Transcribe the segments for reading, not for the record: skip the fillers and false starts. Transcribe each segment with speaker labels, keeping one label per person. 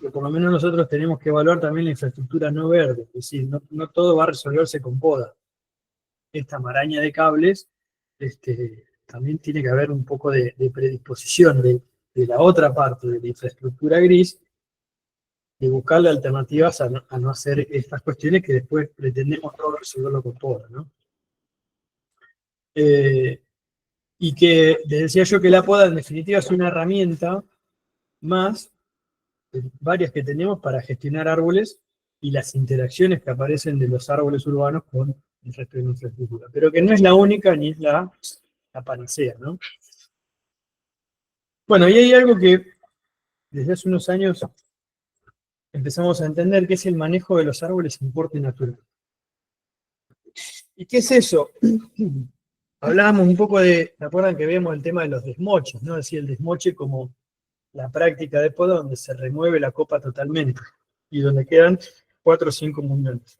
Speaker 1: que por lo menos nosotros tenemos que evaluar también la infraestructura no verde, es decir, no todo va a resolverse con poda. Esta maraña de cables, también tiene que haber un poco de predisposición de la otra parte de la infraestructura gris, de buscarle alternativas a no hacer estas cuestiones que después pretendemos todo resolverlo con poda, ¿no? Y que les decía yo que la poda en definitiva es una herramienta más, varias que tenemos para gestionar árboles y las interacciones que aparecen de los árboles urbanos con el resto de la infraestructura, pero que no es la única ni es la panacea, ¿no? Bueno, y hay algo que desde hace unos años empezamos a entender, que es el manejo de los árboles en porte natural. ¿Y qué es eso? Hablábamos un poco ¿se acuerdan que vemos el tema de los desmoches, ¿no? Es decir, el desmoche como la práctica de poda donde se remueve la copa totalmente y donde quedan 4 o 5 muñones.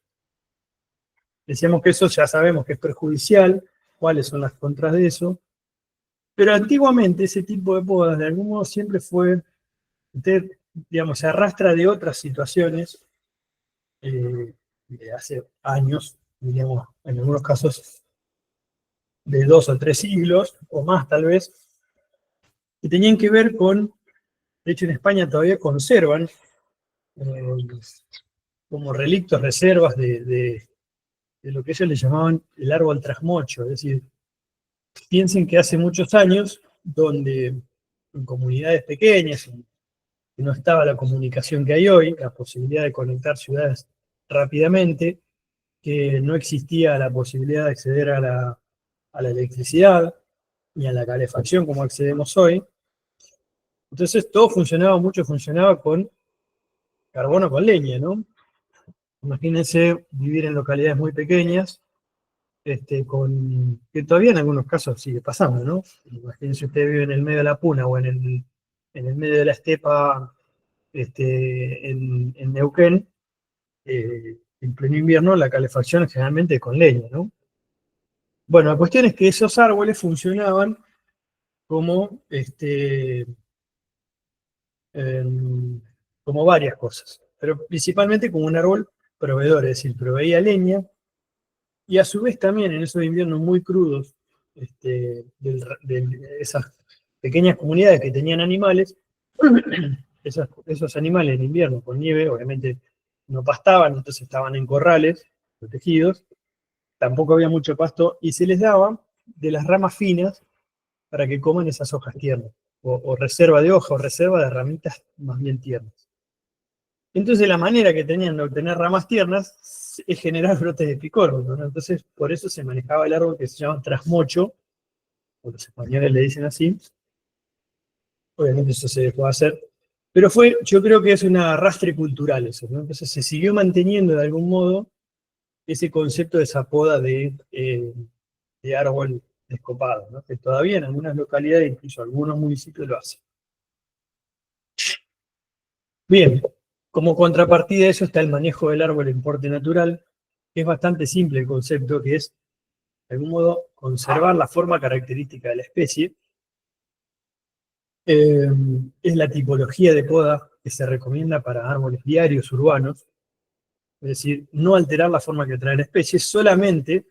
Speaker 1: Decíamos que eso ya sabemos que es perjudicial, cuáles son las contras de eso, pero antiguamente ese tipo de podas de algún modo siempre fue, digamos, se arrastra de otras situaciones de hace años, digamos, en algunos casos de 2 o 3 siglos, o más tal vez, que tenían que ver con, de hecho en España todavía conservan eh, como relictos, reservas de lo que ellos le llamaban el árbol trasmocho, es decir, piensen que hace muchos años, donde en comunidades pequeñas, que no estaba la comunicación que hay hoy, la posibilidad de conectar ciudades rápidamente, que no existía la posibilidad de acceder a la electricidad ni a la calefacción como accedemos hoy. Entonces todo funcionaba con carbono con leña, ¿no? Imagínense vivir en localidades muy pequeñas, que todavía en algunos casos sigue pasando, ¿no? Imagínense usted vive en el medio de la puna o en el medio de la estepa en Neuquén, en pleno invierno la calefacción es generalmente con leña, ¿no? Bueno, la cuestión es que esos árboles funcionaban como, como varias cosas, pero principalmente como un árbol proveedor, es decir, proveía leña, y a su vez también en esos inviernos muy crudos, de esas pequeñas comunidades que tenían animales, esos animales en invierno con nieve, obviamente no pastaban, entonces estaban en corrales protegidos, tampoco había mucho pasto, y se les daba de las ramas finas para que coman esas hojas tiernas, o reserva de hoja, o reserva de ramitas más bien tiernas. Entonces la manera que tenían de obtener ramas tiernas es generar brotes de picorno, ¿no? Entonces por eso se manejaba el árbol que se llama trasmocho, o los españoles le dicen así, obviamente eso se dejó de hacer, pero yo creo que es un arrastre cultural eso, ¿no? Entonces se siguió manteniendo de algún modo ese concepto de esa poda de árbol descopado, ¿no? Que todavía en algunas localidades, incluso algunos municipios lo hacen. Bien, como contrapartida de eso está el manejo del árbol en porte natural, que es bastante simple el concepto, que es, de algún modo, conservar la forma característica de la especie. Es la tipología de poda que se recomienda para árboles diarios urbanos, es decir, no alterar la forma que trae la especie, solamente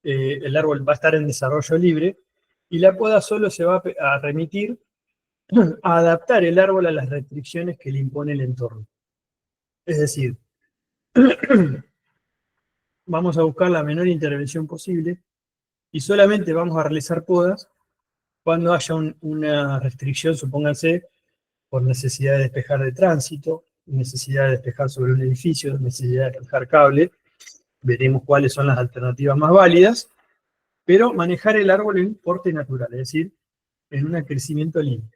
Speaker 1: el árbol va a estar en desarrollo libre y la poda solo se va a remitir a adaptar el árbol a las restricciones que le impone el entorno. Es decir, vamos a buscar la menor intervención posible y solamente vamos a realizar podas cuando haya una restricción, supónganse, por necesidad de despejar de tránsito, necesidad de despejar sobre un edificio, necesidad de despejar cable. Veremos cuáles son las alternativas más válidas, pero manejar el árbol en porte natural, es decir, en un crecimiento libre.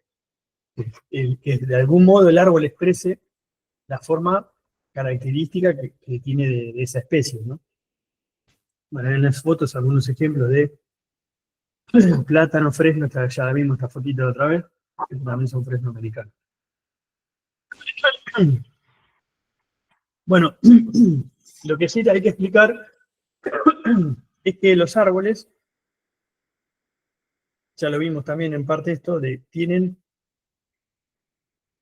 Speaker 1: Que de algún modo el árbol exprese la forma característica que tiene de esa especie, ¿no? Bueno, en las fotos algunos ejemplos de plátano fresno, ya la vimos esta fotito otra vez, que también son fresno americanos. Bueno, lo que sí hay que explicar es que los árboles, ya lo vimos también en parte esto, tienen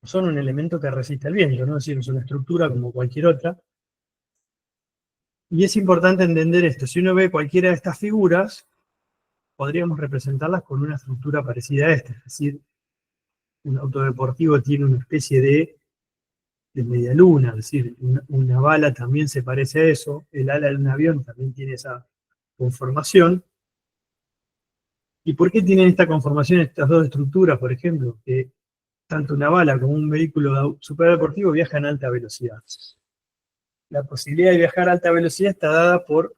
Speaker 1: son un elemento que resiste al viento, ¿no? Es decir, es una estructura como cualquier otra. Y es importante entender esto. Si uno ve cualquiera de estas figuras, podríamos representarlas con una estructura parecida a esta. Es decir, un auto deportivo tiene una especie de media luna, es decir, una bala también se parece a eso, el ala de un avión también tiene esa conformación. ¿Y por qué tienen esta conformación estas dos estructuras, por ejemplo? Que tanto una bala como un vehículo superdeportivo viajan a alta velocidad. La posibilidad de viajar a alta velocidad está dada por,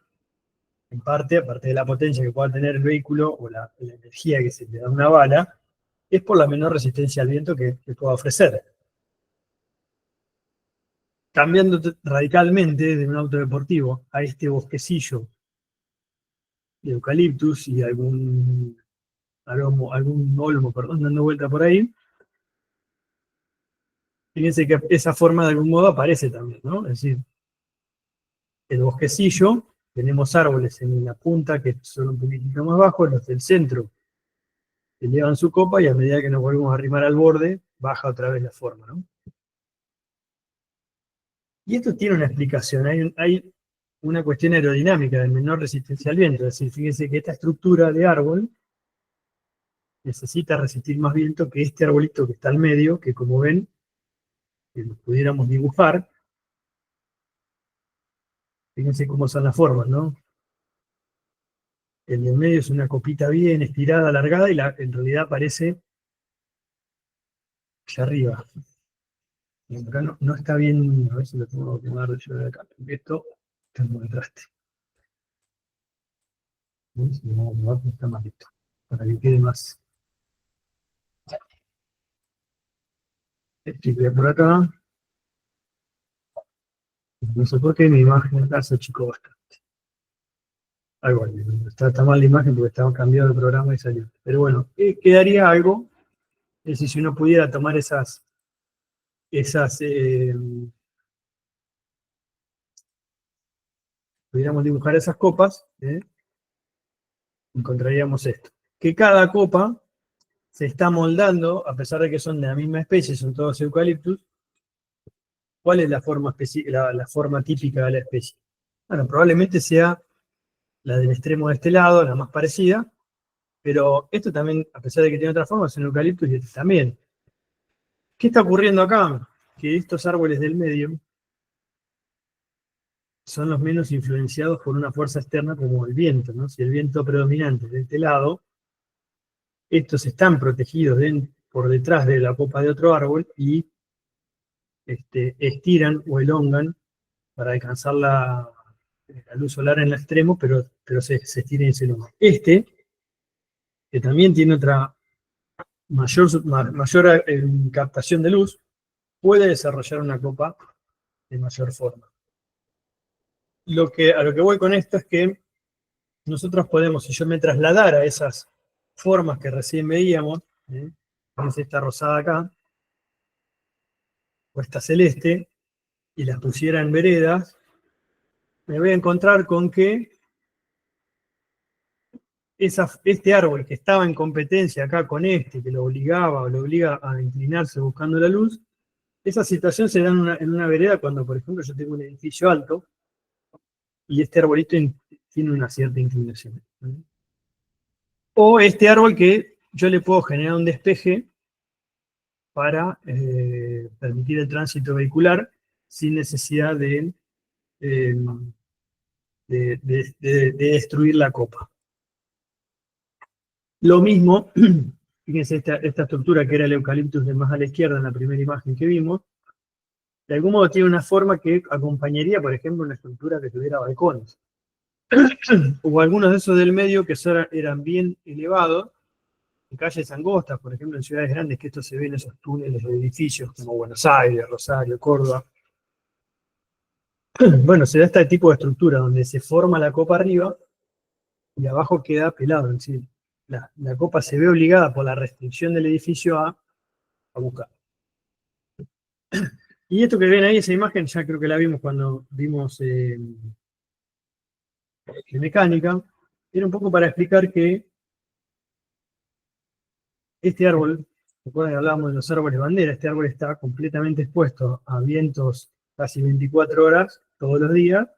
Speaker 1: en parte, aparte de la potencia que pueda tener el vehículo o la energía que se le da a una bala, es por la menor resistencia al viento que pueda ofrecer. Cambiando radicalmente de un auto deportivo a este bosquecillo de eucaliptus y algún olmo, perdón, dando vuelta por ahí, fíjense que esa forma de algún modo aparece también, ¿no? Es decir, el bosquecillo, tenemos árboles en la punta que son un poquitito más bajos, los del centro elevan su copa y a medida que nos volvemos a arrimar al borde, baja otra vez la forma, ¿no? Y esto tiene una explicación, hay una cuestión aerodinámica de menor resistencia al viento, es decir, fíjense que esta estructura de árbol necesita resistir más viento que este arbolito que está al medio, que como ven, que lo pudiéramos dibujar, fíjense cómo son las formas, ¿no? El del medio es una copita bien estirada, alargada, y en realidad aparece allá arriba. Y acá no está bien, a ver si lo tengo que tomar yo de acá, porque esto está muy contraste. Si no, está más listo, para que quede más. Estoy por acá. No sé por qué mi imagen acá se achicó bastante. Algo ahí, está mal la imagen porque estaba cambiado de programa y salió. Pero bueno, quedaría algo. Es decir, si uno pudiera tomar pudiéramos dibujar esas copas, encontraríamos esto. Que cada copa se está moldando, a pesar de que son de la misma especie, son todos eucaliptus. ¿Cuál es la forma, la forma típica de la especie? Bueno, probablemente sea la del extremo de este lado, la más parecida, pero esto también, a pesar de que tiene otra forma, es un eucaliptus y este también. ¿Qué está ocurriendo acá? Que estos árboles del medio son los menos influenciados por una fuerza externa como el viento, ¿no? Si el viento predominante es de este lado, estos están protegidos por detrás de la copa de otro árbol y estiran o elongan para alcanzar la luz solar en el extremo, pero se estiran y se elongan. Que también tiene otra mayor captación de luz, puede desarrollar una copa de mayor forma. A lo que voy con esto es que nosotros podemos, si yo me trasladara a esas formas que recién veíamos, es esta rosada acá, o esta celeste, y las pusiera en veredas, me voy a encontrar con que este árbol que estaba en competencia acá con este, que lo obligaba o lo obliga a inclinarse buscando la luz, esa situación se da en una vereda cuando, por ejemplo, yo tengo un edificio alto y este arbolito tiene una cierta inclinación. O este árbol que yo le puedo generar un despeje para permitir el tránsito vehicular sin necesidad eh, de destruir la copa. Lo mismo, fíjense esta estructura que era el eucaliptus de más a la izquierda en la primera imagen que vimos, de algún modo tiene una forma que acompañaría, por ejemplo, una estructura que tuviera balcones. O algunos de esos del medio que eran bien elevados, en calles angostas, por ejemplo, en ciudades grandes, que esto se ve en esos túneles de edificios como Buenos Aires, Rosario, Córdoba. Bueno, se da este tipo de estructura donde se forma la copa arriba y abajo queda pelado. Es decir, la copa se ve obligada por la restricción del edificio a buscar. Y esto que ven ahí, esa imagen, ya creo que la vimos cuando vimos mecánica, era un poco para explicar que este árbol Recuerden que hablábamos de los árboles bandera. Este árbol está completamente expuesto a vientos casi 24 horas todos los días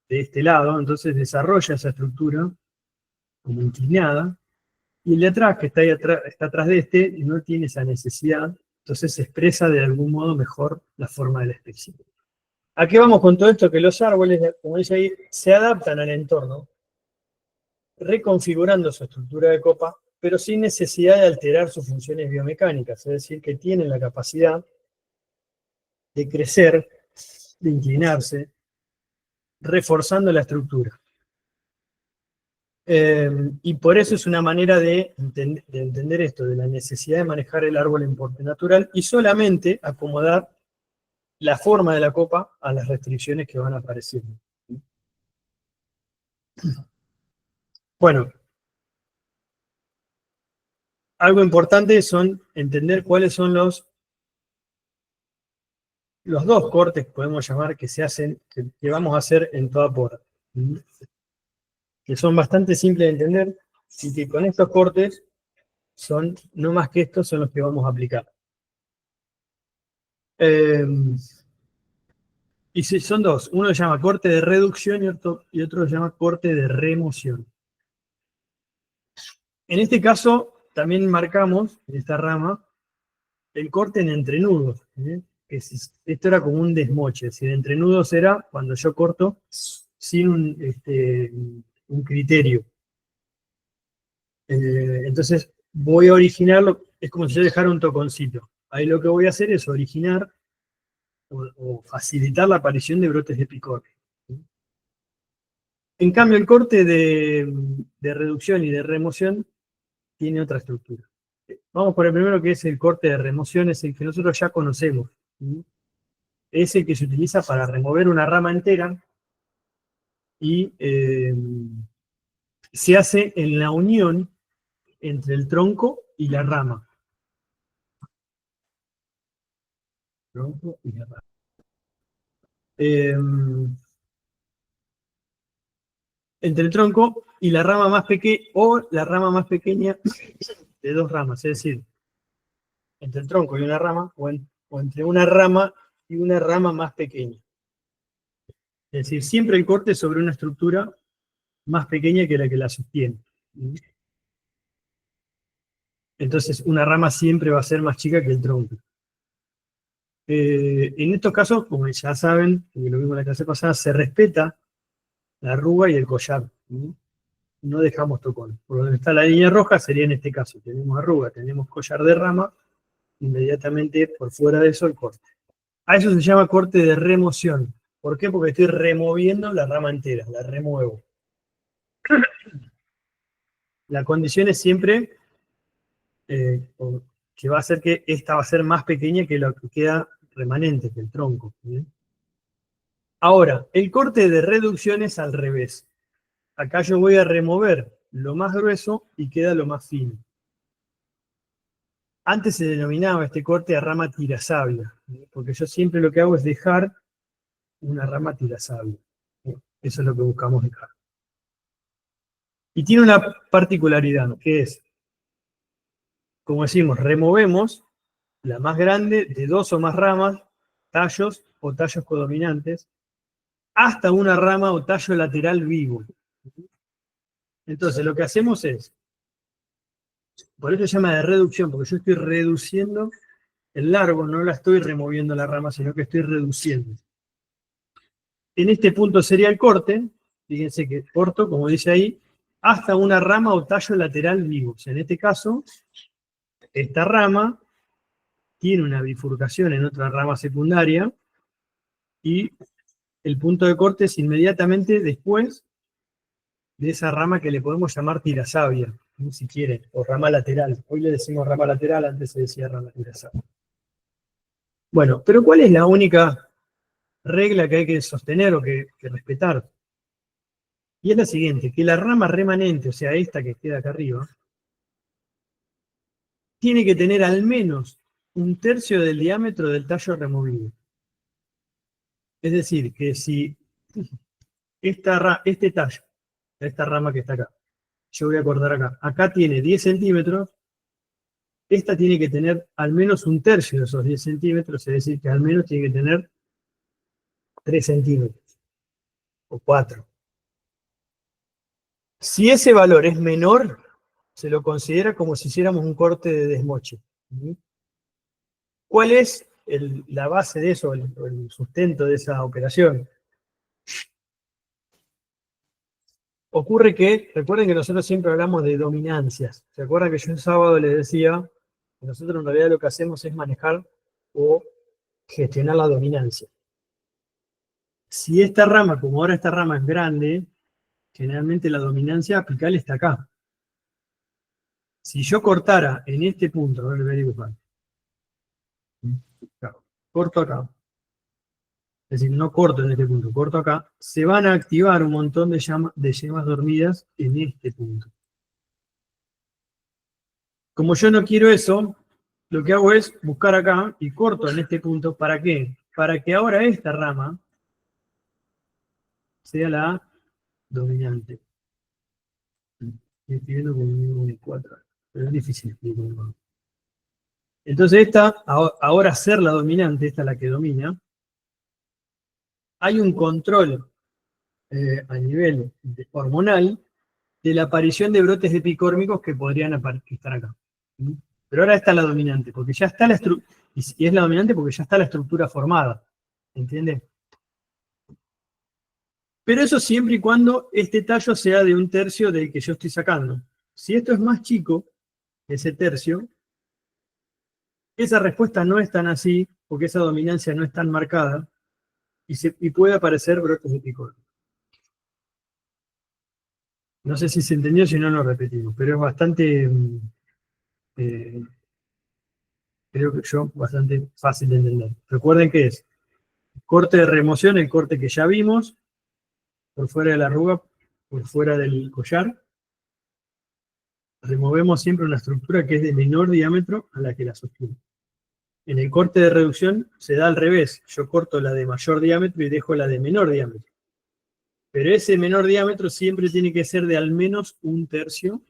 Speaker 1: de este lado, entonces desarrolla esa estructura como inclinada, y el de atrás, que está ahí atrás, está atrás de este, no tiene esa necesidad, entonces se expresa de algún modo mejor la forma de la especie. ¿A qué vamos con todo esto? Que los árboles, como dice ahí, se adaptan al entorno, reconfigurando su estructura de copa, pero sin necesidad de alterar sus funciones biomecánicas, es decir, que tienen la capacidad de crecer, de inclinarse, reforzando la estructura. Y por eso es una manera de entender esto, de la necesidad de manejar el árbol en porte natural y solamente acomodar la forma de la copa a las restricciones que van apareciendo. Bueno, algo importante son entender cuáles son los dos cortes que podemos llamar que se hacen, que vamos a hacer en toda poda, que son bastante simples de entender y que con estos cortes son, no más que estos, son los que vamos a aplicar. Y son dos, uno se llama corte de reducción y otro se llama corte de remoción. En este caso, también marcamos, en esta rama, el corte en entrenudos. Esto era como un desmoche, es decir, entrenudos era cuando yo corto sin un criterio. Entonces, voy a originarlo, es como si yo dejara un toconcito. Ahí lo que voy a hacer es originar o facilitar la aparición de brotes de picor. En cambio, el corte de reducción y de remoción tiene otra estructura. Vamos por el primero, que es el corte de remoción, es el que nosotros ya conocemos. Es el que se utiliza para remover una rama entera y se hace en la unión entre el tronco y la rama. Tronco y la rama. Entre el tronco y la rama más pequeña, o la rama más pequeña de dos ramas, es decir, entre el tronco y una rama, o entre una rama y una rama más pequeña. Es decir, siempre el corte sobre una estructura más pequeña que la que la sostiene. Entonces, una rama siempre va a ser más chica que el tronco. En estos casos, como ya saben, y lo vimos en la clase pasada, se respeta la arruga y el collar. No dejamos tocón. Por donde está la línea roja sería en este caso. Tenemos arruga, tenemos collar de rama, inmediatamente por fuera de eso el corte. A eso se llama corte de remoción. ¿Por qué? Porque estoy removiendo la rama entera, la remuevo. La condición es siempre que va a ser que esta va a ser más pequeña que lo que queda remanente, que el tronco. ¿Bien? Ahora, el corte de reducción es al revés. Acá yo voy a remover lo más grueso y queda lo más fino. Antes se denominaba este corte a rama tirasabia, porque yo siempre lo que hago es dejar una rama tirasabia. Eso es lo que buscamos dejar. Y tiene una particularidad, que es, como decimos, removemos la más grande de dos o más ramas, tallos o tallos codominantes, hasta una rama o tallo lateral vivo. Entonces, lo que hacemos es, por eso se llama de reducción, porque yo estoy reduciendo el largo, no la estoy removiendo la rama, sino que estoy reduciendo. En este punto sería el corte, fíjense que corto, como dice ahí, hasta una rama o tallo lateral vivo. O sea, en este caso, esta rama tiene una bifurcación en otra rama secundaria y el punto de corte es inmediatamente después de esa rama que le podemos llamar tirasabia, si quieren, o rama lateral. Hoy le decimos rama lateral, antes se decía rama tirasabia. Bueno, pero ¿cuál es la única regla que hay que sostener o que respetar? Y es la siguiente, que la rama remanente, o sea, esta que queda acá arriba, tiene que tener al menos un tercio del diámetro del tallo removido. Es decir, que si este tallo, esta rama que está acá, yo voy a cortar acá, acá tiene 10 centímetros, esta tiene que tener al menos un tercio de esos 10 centímetros, es decir, que al menos tiene que tener 3 centímetros o 4. Si ese valor es menor, se lo considera como si hiciéramos un corte de desmoche. ¿Cuál es la base de eso, el sustento de esa operación? Ocurre que, recuerden que nosotros siempre hablamos de dominancias. ¿Se acuerdan que yo el sábado les decía que nosotros en realidad lo que hacemos es manejar o gestionar la dominancia? Si esta rama, como ahora esta rama es grande, generalmente la dominancia apical está acá. Si yo cortara en este punto, a ver, voy a dibujar. Corto acá. Es decir, no corto en este punto, corto acá. Se van a activar un montón de yemas dormidas en este punto. Como yo no quiero eso, lo que hago es buscar acá y corto en este punto. ¿Para qué? Para que ahora esta rama sea la dominante. Estoy escribiendo con un 4, pero es difícil escribir. Entonces esta, ahora ser la dominante, esta es la que domina, hay un control a nivel hormonal de la aparición de brotes epicórmicos que podrían estar acá. Pero ahora está la dominante, porque ya está la estructura, y es la dominante porque ya está la estructura formada, ¿entiendes? Pero eso siempre y cuando este tallo sea de un tercio del que yo estoy sacando. Si esto es más chico, ese tercio, esa respuesta no es tan así, porque esa dominancia no es tan marcada, y puede aparecer brotes epicórmicos. No sé si se entendió, si no lo repetimos, pero es bastante, creo que yo, bastante fácil de entender. Recuerden que es corte de remoción, el corte que ya vimos, por fuera de la arruga, por fuera del collar. Removemos siempre una estructura que es de menor diámetro a la que la sostiene. En el corte de reducción se da al revés. Yo corto la de mayor diámetro y dejo la de menor diámetro. Pero ese menor diámetro siempre tiene que ser de al menos un tercio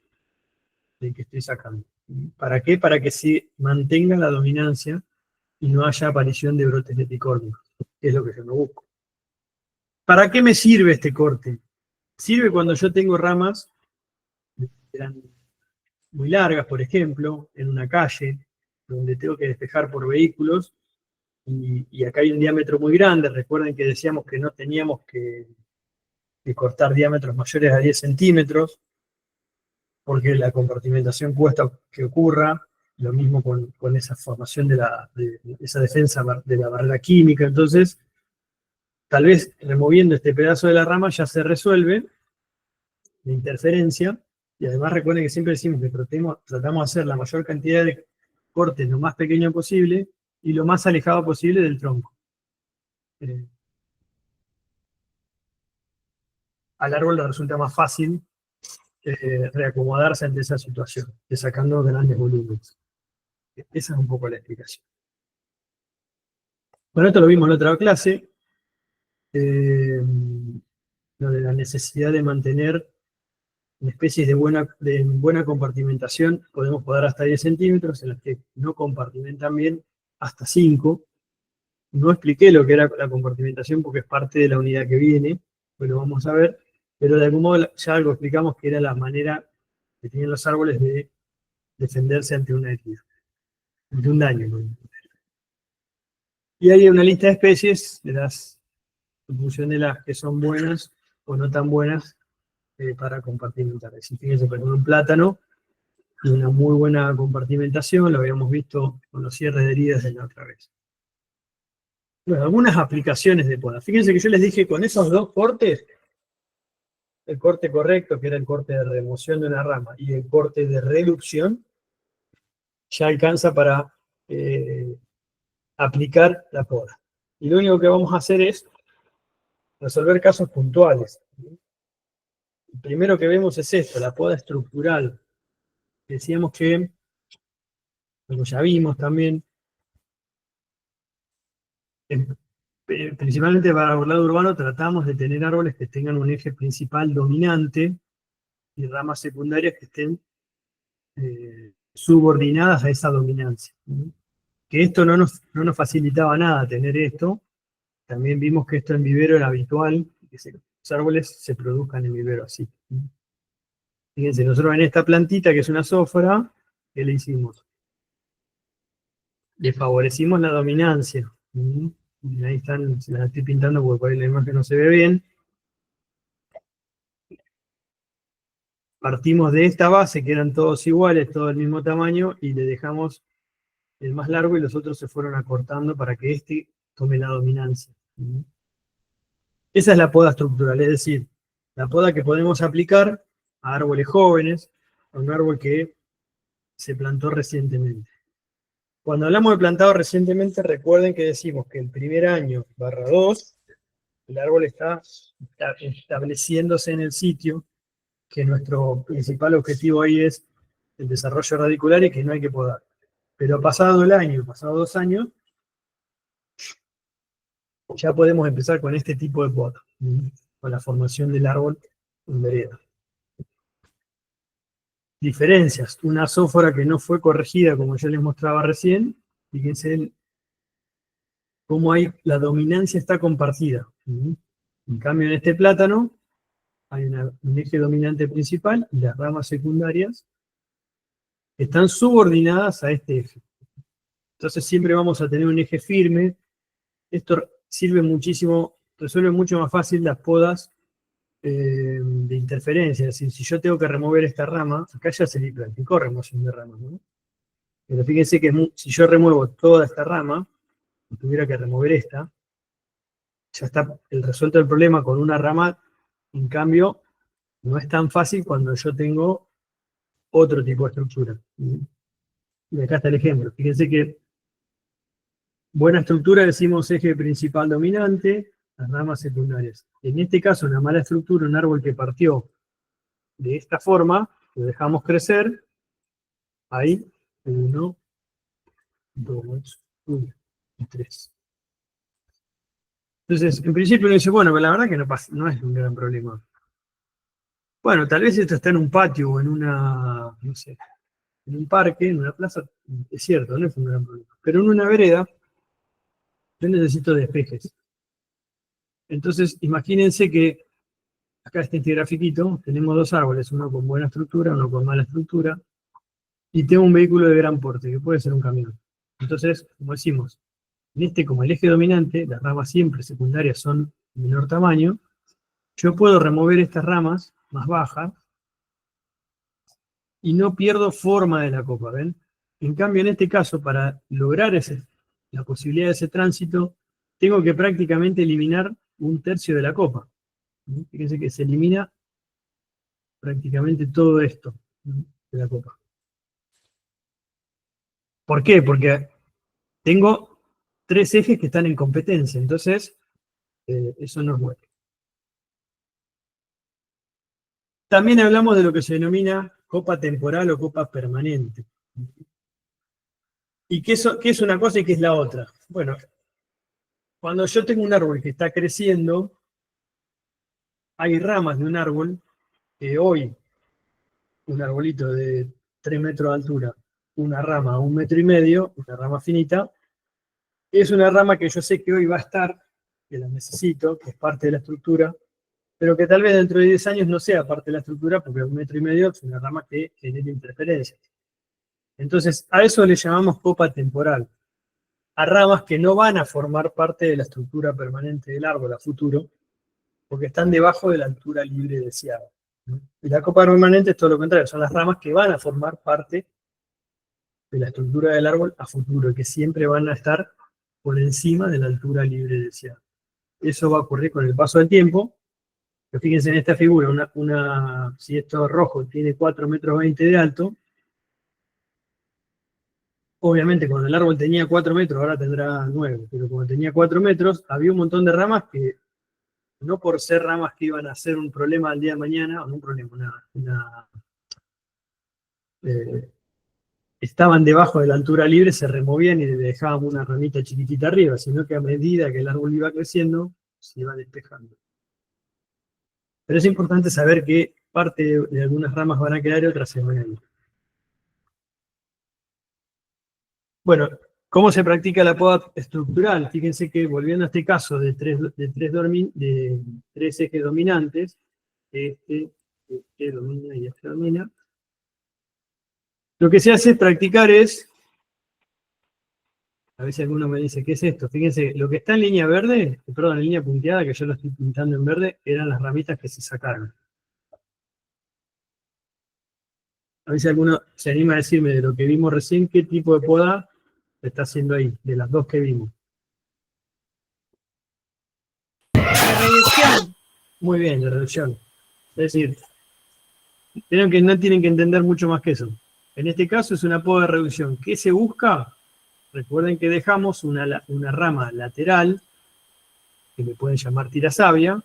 Speaker 1: del que estoy sacando. ¿Para qué? Para que se mantenga la dominancia y no haya aparición de brotes epicórmicos, que es lo que yo no busco. ¿Para qué me sirve este corte? Sirve cuando yo tengo ramas muy largas, por ejemplo, en una calle, donde tengo que despejar por vehículos, y acá hay un diámetro muy grande. Recuerden que decíamos que no teníamos que cortar diámetros mayores a 10 centímetros, porque la compartimentación cuesta que ocurra, lo mismo con esa formación de esa defensa de la barrera química. Entonces, tal vez removiendo este pedazo de la rama ya se resuelve la interferencia, y además recuerden que siempre decimos que tratamos de hacer la mayor cantidad de cortes lo más pequeño posible y lo más alejado posible del tronco. Al árbol le resulta más fácil reacomodarse ante esa situación, que sacando grandes volúmenes. Esa es un poco la explicación. Bueno, esto lo vimos en la otra clase, lo de la necesidad de mantener en especies de buena compartimentación. Podemos podar hasta 10 centímetros, en las que no compartimentan bien hasta 5. No expliqué lo que era la compartimentación porque es parte de la unidad que viene, pues lo vamos a ver, pero de algún modo ya algo explicamos que era la manera que tenían los árboles de defenderse ante una herida, ante un daño. Y hay una lista de especies, en función de las que son buenas o no tan buenas para compartimentar. Fíjense, por ejemplo, un plátano tiene una muy buena compartimentación, lo habíamos visto con los cierres de heridas de la otra vez. Bueno, algunas aplicaciones de poda. Fíjense que yo les dije con esos dos cortes, el corte correcto, que era el corte de remoción de una rama, y el corte de reducción, ya alcanza para aplicar la poda. Y lo único que vamos a hacer es resolver casos puntuales. El primero que vemos es esto, la poda estructural. Decíamos que, como ya vimos también, principalmente para el lado urbano tratamos de tener árboles que tengan un eje principal dominante y ramas secundarias que estén subordinadas a esa dominancia. Que esto no nos facilitaba nada tener esto. También vimos que esto en vivero era habitual, que los árboles se produzcan en vivero así. Fíjense, nosotros en esta plantita, que es una sófora, ¿qué le hicimos? Le favorecimos la dominancia. Y ahí están, se las estoy pintando porque por ahí la imagen no se ve bien. Partimos de esta base, que eran todos iguales, todo del mismo tamaño, y le dejamos el más largo y los otros se fueron acortando para que este tome la dominancia. Esa es la poda estructural, es decir, la poda que podemos aplicar a árboles jóvenes, a un árbol que se plantó recientemente. Cuando hablamos de plantado recientemente, recuerden que decimos que el primer año /2, el árbol está estableciéndose en el sitio, que nuestro principal objetivo ahí es el desarrollo radicular y que no hay que podar. Pero pasado el año, pasado 2 años, ya podemos empezar con este tipo de poda, con la formación del árbol en vereda. Diferencias, una sófora que no fue corregida, como yo les mostraba recién, fíjense cómo la dominancia está compartida. En cambio, en este plátano hay un eje dominante principal y las ramas secundarias están subordinadas a este eje. Entonces siempre vamos a tener un eje firme. Esto sirve muchísimo, resuelve mucho más fácil las podas de interferencia. Es decir, si yo tengo que remover esta rama, acá ya se le practicó remoción de ramas, ¿no? Pero fíjense que si yo remuevo toda esta rama, y tuviera que remover esta, ya está el resuelto del problema con una rama. En cambio, no es tan fácil cuando yo tengo otro tipo de estructura. Y acá está el ejemplo. Fíjense que buena estructura decimos eje principal dominante, las ramas secundarias. En este caso, una mala estructura, un árbol que partió de esta forma, lo dejamos crecer, ahí, 1, 2, 1 y 3. Entonces, en principio uno dice, bueno, pero la verdad que no es un gran problema. Bueno, tal vez esto está en un patio o en una, no sé, en un parque, en una plaza, es cierto, no es un gran problema. Pero en una vereda, yo necesito despejes. Entonces, imagínense que acá está este grafiquito, tenemos 2 árboles, uno con buena estructura, uno con mala estructura, y tengo un vehículo de gran porte, que puede ser un camión. Entonces, como decimos, en este como el eje dominante, las ramas siempre secundarias son de menor tamaño, yo puedo remover estas ramas más bajas y no pierdo forma de la copa, ¿ven? En cambio, en este caso, para lograr la posibilidad de ese tránsito, tengo que prácticamente eliminar 1/3 de la copa. Fíjense que se elimina prácticamente todo esto de la copa. ¿Por qué? Porque tengo 3 ejes que están en competencia, entonces eso no es bueno. También hablamos de lo que se denomina copa temporal o copa permanente. ¿Y qué es una cosa y qué es la otra? Bueno, cuando yo tengo un árbol que está creciendo, hay ramas de un árbol que hoy, un arbolito de 3 metros de altura, una rama a 1,5 metros, una rama finita, es una rama que yo sé que hoy va a estar, que la necesito, que es parte de la estructura, pero que tal vez dentro de 10 años no sea parte de la estructura, porque 1,5 metros es una rama que genera interferencias. Entonces, a eso le llamamos copa temporal, a ramas que no van a formar parte de la estructura permanente del árbol a futuro, porque están debajo de la altura libre deseada. Y la copa permanente es todo lo contrario, son las ramas que van a formar parte de la estructura del árbol a futuro, y que siempre van a estar por encima de la altura libre deseada. Eso va a ocurrir con el paso del tiempo. Pero fíjense en esta figura, si esto rojo tiene 4,20 metros de alto, obviamente cuando el árbol tenía 4 metros, ahora tendrá 9, pero cuando tenía 4 metros, había un montón de ramas que, no por ser ramas que iban a ser un problema al día de mañana, o no un problema, estaban debajo de la altura libre, se removían y dejábamos una ramita chiquitita arriba, sino que a medida que el árbol iba creciendo, se iba despejando. Pero es importante saber que parte de algunas ramas van a quedar y otras se van a ir. Bueno, ¿cómo se practica la poda estructural? Fíjense que, volviendo a este caso de tres ejes dominantes, este domina y este domina, lo que se hace es practicar a ver si alguno me dice, ¿qué es esto? Fíjense, lo que está en línea verde, perdón, en línea punteada, que yo lo estoy pintando en verde, eran las ramitas que se sacaron. A ver si alguno se anima a decirme de lo que vimos recién, qué tipo de poda está haciendo ahí, de las dos que vimos.
Speaker 2: La reducción.
Speaker 1: Muy bien, la reducción. Es decir, no tienen que entender mucho más que eso. En este caso es una poda de reducción. ¿Qué se busca? Recuerden que dejamos una rama lateral, que le pueden llamar tira savia,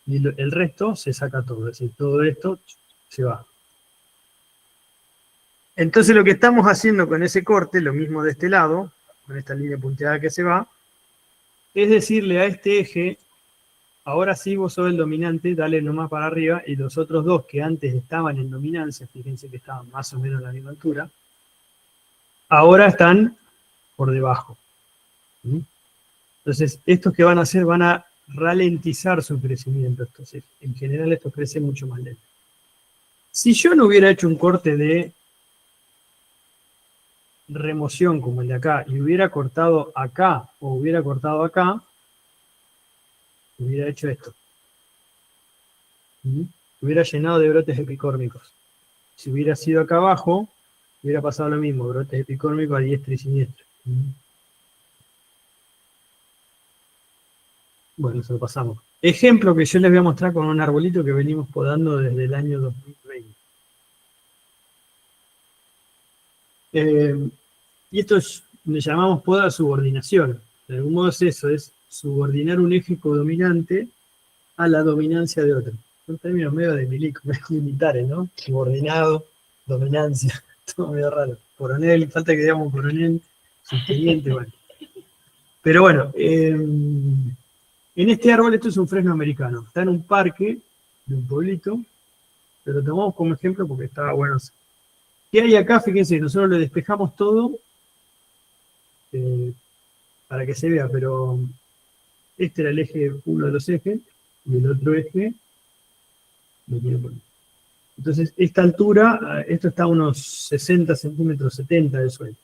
Speaker 1: y el resto se saca todo. Es decir, todo esto se va. Entonces lo que estamos haciendo con ese corte, lo mismo de este lado, con esta línea punteada que se va, es decirle a este eje, ahora sí vos sos el dominante, dale nomás para arriba, y los otros dos que antes estaban en dominancia, fíjense que estaban más o menos a la misma altura, ahora están por debajo. ¿Sí? Entonces, estos que van a hacer van a ralentizar su crecimiento. Entonces, en general esto crece mucho más lento. Si yo no hubiera hecho un corte de remoción como el de acá y hubiera cortado acá o hubiera cortado acá, hubiera hecho esto. Hubiera llenado de brotes epicórmicos. Si hubiera sido acá abajo, hubiera pasado lo mismo, brotes epicórmicos a diestra y siniestra. Bueno, eso lo pasamos. Ejemplo que yo les voy a mostrar con un arbolito que venimos podando desde el año 2020. Y esto le llamamos poda de subordinación. De algún modo es eso, es subordinar un eje codominante a la dominancia de otro. Son términos medio de militares, ¿no? Subordinado, dominancia, todo medio raro. Coronel, falta que digamos coronel, subteniente, bueno. Pero bueno, en este árbol, esto es un fresno americano. Está en un parque de un pueblito, pero lo tomamos como ejemplo porque estaba bueno. ¿Qué hay acá? Fíjense, nosotros le despejamos todo para que se vea, pero este era el eje, uno de los ejes, y el otro eje lo quiero poner. Entonces, esta altura, esto está a unos 60 centímetros, 70 del suelo.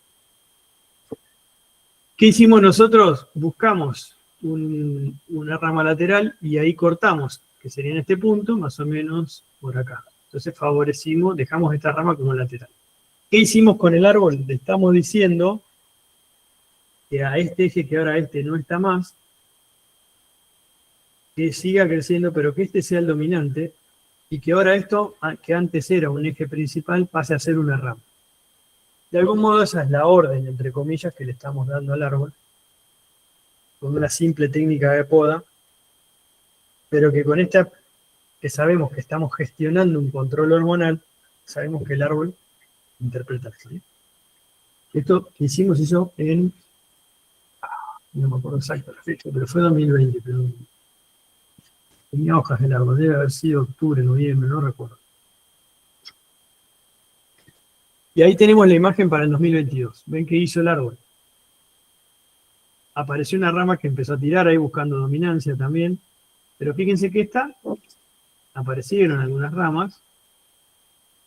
Speaker 1: ¿Qué hicimos nosotros? Buscamos una rama lateral y ahí cortamos, que sería en este punto, más o menos por acá. Entonces favorecimos, dejamos esta rama como lateral. ¿Qué hicimos con el árbol? Le estamos diciendo que a este eje, que ahora este no está más, que siga creciendo, pero que este sea el dominante, y que ahora esto, que antes era un eje principal, pase a ser una rama. De algún modo esa es la orden, entre comillas, que le estamos dando al árbol, con una simple técnica de poda, pero que con esta, que sabemos que estamos gestionando un control hormonal, sabemos que el árbol interpreta así. Esto que hicimos hizo en, no me acuerdo exacto la fecha, pero fue 2020, pero tenía hojas el árbol, debe haber sido octubre, noviembre, no recuerdo. Y ahí tenemos la imagen para el 2022. ¿Ven qué hizo el árbol? Apareció una rama que empezó a tirar ahí buscando dominancia también. Pero fíjense que aparecieron algunas ramas.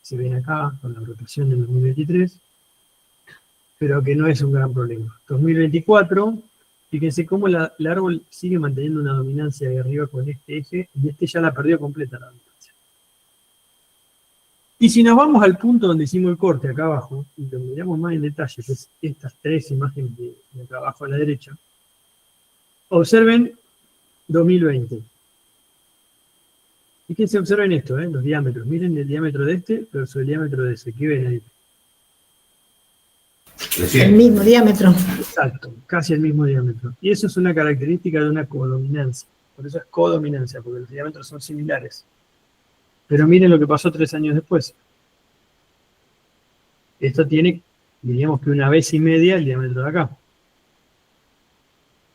Speaker 1: Se ven acá con la rotación del 2023. Pero que no es un gran problema. 2024, fíjense cómo el árbol sigue manteniendo una dominancia de arriba con este eje. Y este ya la perdió completa la dominancia. Y si nos vamos al punto donde hicimos el corte, acá abajo, y lo miramos más en detalle, que es estas tres imágenes de acá abajo a la derecha, observen 2020. Fíjense, observen esto, los diámetros. Miren el diámetro de este versus el diámetro de ese. ¿Qué ven ahí?
Speaker 2: El mismo diámetro.
Speaker 1: Exacto, casi el mismo diámetro. Y eso es una característica de una codominancia. Por eso es codominancia, porque los diámetros son similares. Pero miren lo que pasó 3 años después. Esto tiene, diríamos que una vez y media el diámetro de acá.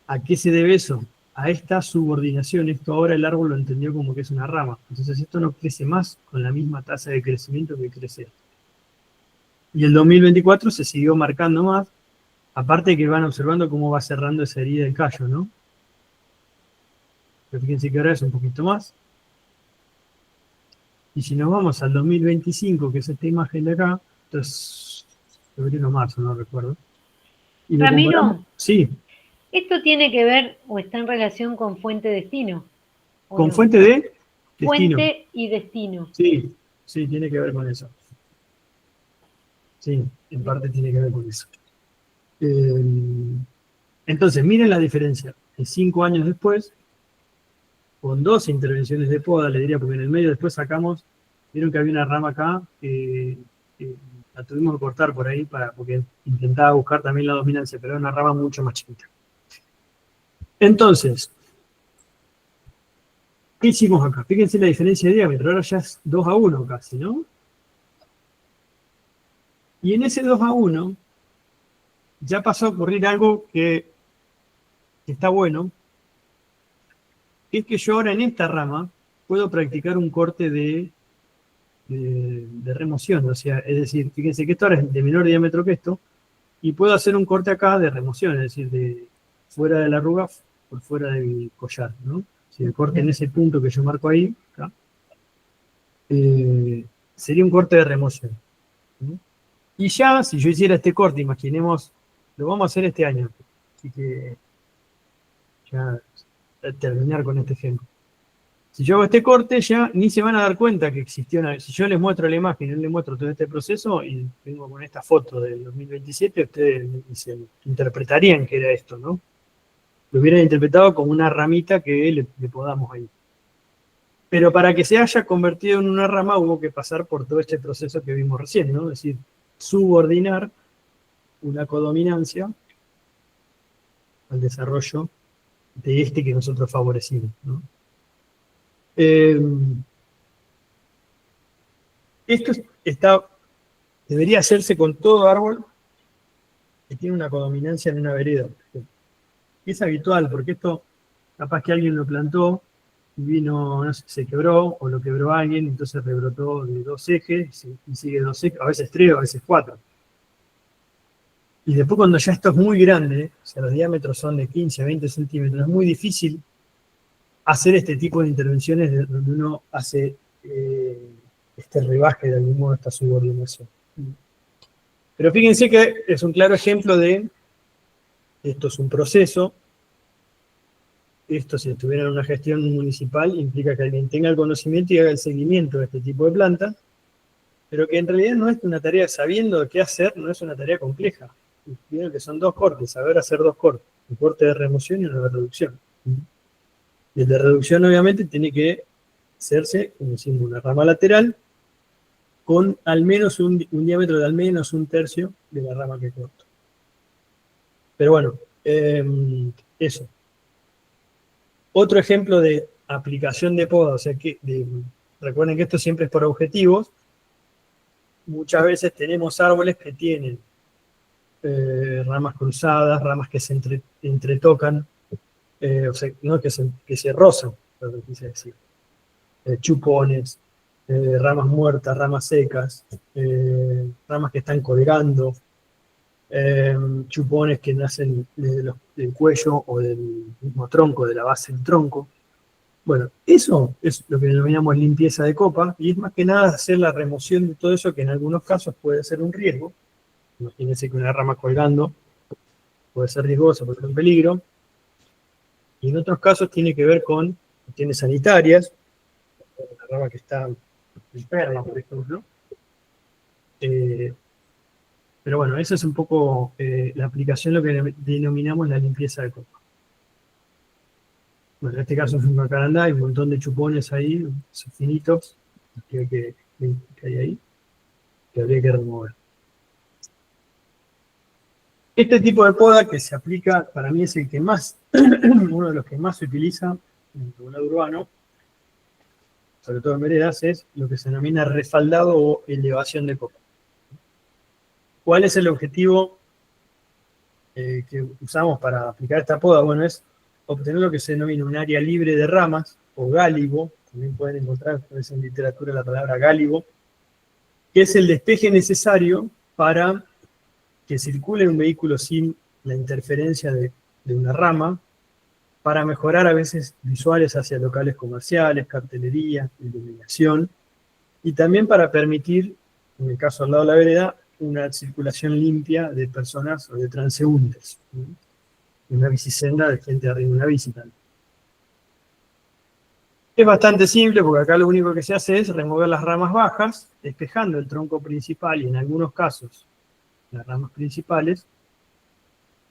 Speaker 1: ¿A qué se debe eso? A esta subordinación. Esto ahora el árbol lo entendió como que es una rama. Entonces esto no crece más con la misma tasa de crecimiento que crece esto. Y el 2024 se siguió marcando más, Aparte que van observando cómo va cerrando esa herida del callo, ¿no? Pero fíjense que ahora es un poquito más. Y si nos vamos al 2025, que es esta imagen de acá, entonces, febrero o marzo, no recuerdo. Y lo comparamos.
Speaker 3: Ramiro,
Speaker 1: Sí,
Speaker 3: ¿esto tiene que ver o está en relación con fuente-destino? ¿O
Speaker 1: con
Speaker 3: no?
Speaker 1: fuente de destino.
Speaker 3: Fuente y destino.
Speaker 1: Sí, sí, tiene que ver con eso. Sí, en parte tiene que ver con eso. Entonces, miren la diferencia. 5 años después, con 2 intervenciones de poda, le diría, porque en el medio después sacamos, vieron que había una rama acá que la tuvimos que cortar por ahí porque intentaba buscar también la dominancia, pero era una rama mucho más chiquita. Entonces, ¿qué hicimos acá? Fíjense la diferencia de diámetro, ahora ya es 2:1 casi, ¿no? Y en ese 2:1 ya pasó a ocurrir algo que está bueno, que es que yo ahora en esta rama puedo practicar un corte de remoción, o sea, es decir, fíjense que esto ahora es de menor diámetro que esto, y puedo hacer un corte acá de remoción, es decir, de fuera de la arruga por fuera del collar, ¿no? Si el corte en ese punto que yo marco ahí, acá, sería un corte de remoción, ¿no? Y ya, si yo hiciera este corte, imaginemos, lo vamos a hacer este año, así que ya terminar con este ejemplo. Si yo hago este corte, ya ni se van a dar cuenta que existió una... Si yo les muestro la imagen y no les muestro todo este proceso, y vengo con esta foto del 2027, ustedes interpretarían que era esto, ¿no? Lo hubieran interpretado como una ramita que le podamos ahí. Pero para que se haya convertido en una rama, hubo que pasar por todo este proceso que vimos recién, ¿no? Es decir, subordinar una codominancia al desarrollo de este que nosotros favorecimos, ¿no? Esto debería hacerse con todo árbol que tiene una codominancia en una vereda. Y es habitual, porque esto capaz que alguien lo plantó y vino, no sé, se quebró o lo quebró alguien, entonces rebrotó de 2 ejes y sigue 2 ejes, a veces 3, a veces 4. Y después cuando ya esto es muy grande, o sea, los diámetros son de 15 a 20 centímetros, es muy difícil hacer este tipo de intervenciones donde uno hace este rebaje de algún modo, esta subordinación. Pero fíjense que es un claro ejemplo de, esto es un proceso, esto si estuviera en una gestión municipal implica que alguien tenga el conocimiento y haga el seguimiento de este tipo de plantas, pero que en realidad no es una tarea, sabiendo qué hacer, no es una tarea compleja. Vieron que son 2 cortes, saber hacer 2 cortes, un corte de remoción y uno de reducción. Y el de reducción obviamente tiene que hacerse, como decimos, una rama lateral con al menos un diámetro de al menos 1/3 de la rama que corto. Pero bueno, eso. Otro ejemplo de aplicación de poda, o sea que recuerden que esto siempre es por objetivos. Muchas veces tenemos árboles que tienen ramas cruzadas, ramas que se entretocan, o sea, no que se rozan, lo que quise decir. Chupones, ramas muertas, ramas secas, ramas que están colgando, chupones que nacen del cuello o del mismo tronco, de la base del tronco. Bueno, eso es lo que denominamos limpieza de copa, y es más que nada hacer la remoción de todo eso que en algunos casos puede ser un riesgo. Imagínense que una rama colgando puede ser riesgosa, puede ser un peligro. Y en otros casos tiene que ver con cuestiones sanitarias, una rama que está enferma, por ejemplo. Pero bueno, esa es un poco la aplicación, lo que denominamos la limpieza de copa. Bueno, en este caso es un jacarandá, hay un montón de chupones ahí, finitos, que hay ahí, que habría que remover. Este tipo de poda que se aplica, para mí es el que más, uno de los que más se utiliza en el poblado urbano, sobre todo en veredas, es lo que se denomina refaldado o elevación de copa. ¿Cuál es el objetivo que usamos para aplicar esta poda? Bueno, es obtener lo que se denomina un área libre de ramas, o gálibo, también pueden encontrar en literatura la palabra gálibo, que es el despeje necesario para que circule un vehículo sin la interferencia de una rama para mejorar a veces visuales hacia locales comerciales, cartelería, iluminación, y también para permitir, en el caso al lado de la vereda, una circulación limpia de personas o de transeúntes. Una bicisenda de gente arriba de una bici. Es bastante simple porque acá lo único que se hace es remover las ramas bajas, despejando el tronco principal y en algunos casos las ramas principales,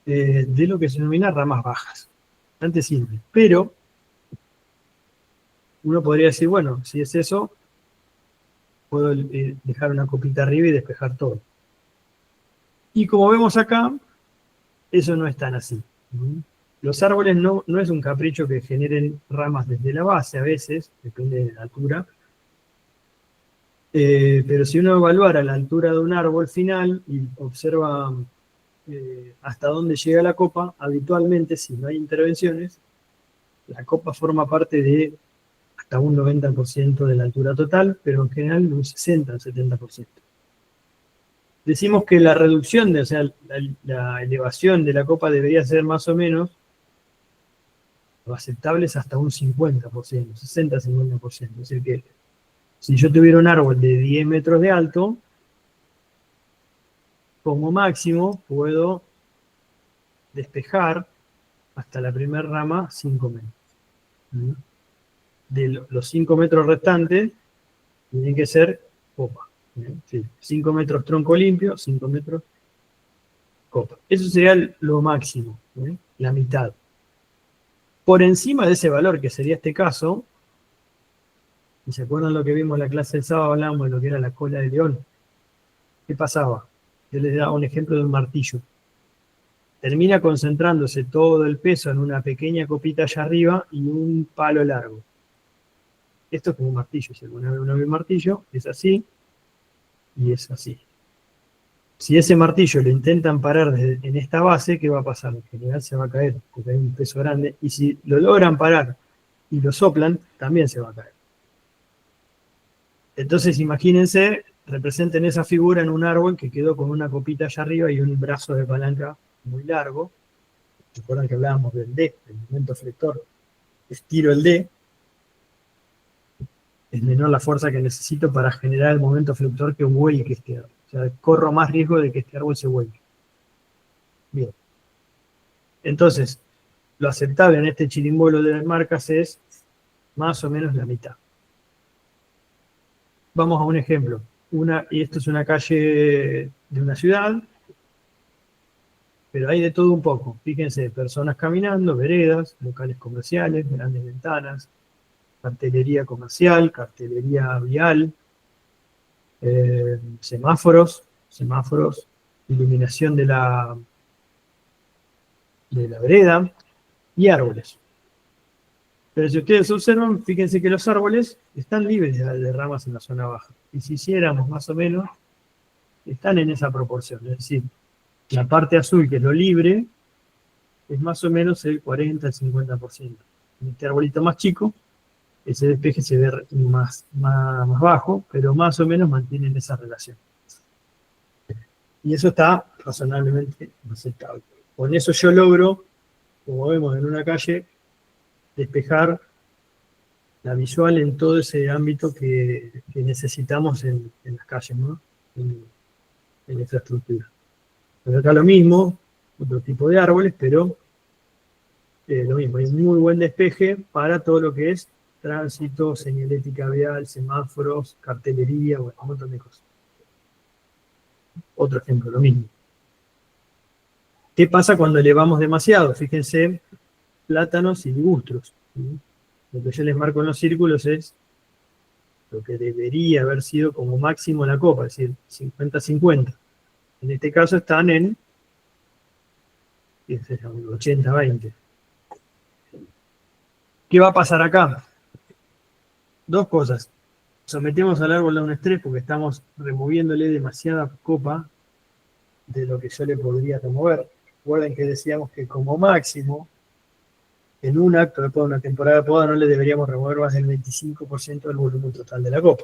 Speaker 1: de lo que se denomina ramas bajas. Bastante simple. Pero uno podría decir, bueno, si es eso, puedo dejar una copita arriba y despejar todo. Y como vemos acá, eso no es tan así. Los árboles no es un capricho que generen ramas desde la base, a veces, depende de la altura. Pero si uno evaluara la altura de un árbol final y observa hasta dónde llega la copa, habitualmente, si no hay intervenciones, la copa forma parte de hasta un 90% de la altura total, pero en general un 60 o 70%. Decimos que la reducción, o sea, la elevación de la copa debería ser más o menos, lo aceptable es hasta un 50%, 60-50%. Es decir que si yo tuviera un árbol de 10 metros de alto, como máximo puedo despejar hasta la primera rama 5 metros. De los 5 metros restantes, tienen que ser copa. Sí, 5 metros tronco limpio, 5 metros copa. Eso sería lo máximo, la mitad. Por encima de ese valor, que sería este caso, y se acuerdan lo que vimos en la clase del sábado, hablamos de lo que era la cola de león. ¿Qué pasaba? Yo les daba un ejemplo de un martillo. Termina concentrándose todo el peso en una pequeña copita allá arriba y un palo largo. Esto es como un martillo. Si alguna vez uno ve un martillo, es así y es así. Si ese martillo lo intentan parar en esta base, ¿qué va a pasar? En general se va a caer, porque hay un peso grande. Y si lo logran parar y lo soplan, también se va a caer. Entonces, imagínense, representen esa figura en un árbol que quedó con una copita allá arriba y un brazo de palanca muy largo. ¿Recuerdan que hablábamos del D, del momento flector? Estiro el D, es menor la fuerza que necesito para generar el momento flector que vuelque este árbol. O sea, corro más riesgo de que este árbol se vuelque. Bien. Entonces, lo aceptable en este chirimbolo de marcas es más o menos la mitad. Vamos a un ejemplo. Y esto es una calle de una ciudad, pero hay de todo un poco. Fíjense, personas caminando, veredas, locales comerciales, grandes ventanas, cartelería comercial, cartelería vial, semáforos, iluminación de la vereda y árboles. Pero si ustedes observan, fíjense que los árboles están libres de ramas en la zona baja. Y si hiciéramos más o menos, están en esa proporción. Es decir, la parte azul, que es lo libre, es más o menos el 40 al 50%. En este arbolito más chico, ese despeje se ve más bajo, pero más o menos mantienen esa relación. Y eso está razonablemente aceptable. Con eso yo logro, como vemos en una calle, despejar la visual en todo ese ámbito que necesitamos en las calles, ¿no? En la infraestructura. Pero acá lo mismo, otro tipo de árboles, pero lo mismo, hay un muy buen despeje para todo lo que es tránsito, señalética vial, semáforos, cartelería, bueno, un montón de cosas. Otro ejemplo, lo mismo. ¿Qué pasa cuando elevamos demasiado? Fíjense, plátanos y ligustros. Lo que yo les marco en los círculos es lo que debería haber sido como máximo la copa, es decir, 50-50. En este caso están en 80-20. ¿Qué va a pasar acá? Dos cosas. Sometemos al árbol a un estrés porque estamos removiéndole demasiada copa de lo que yo le podría remover. Recuerden que decíamos que como máximo, en un acto de poda, una temporada de poda, no le deberíamos remover más del 25% del volumen total de la copa.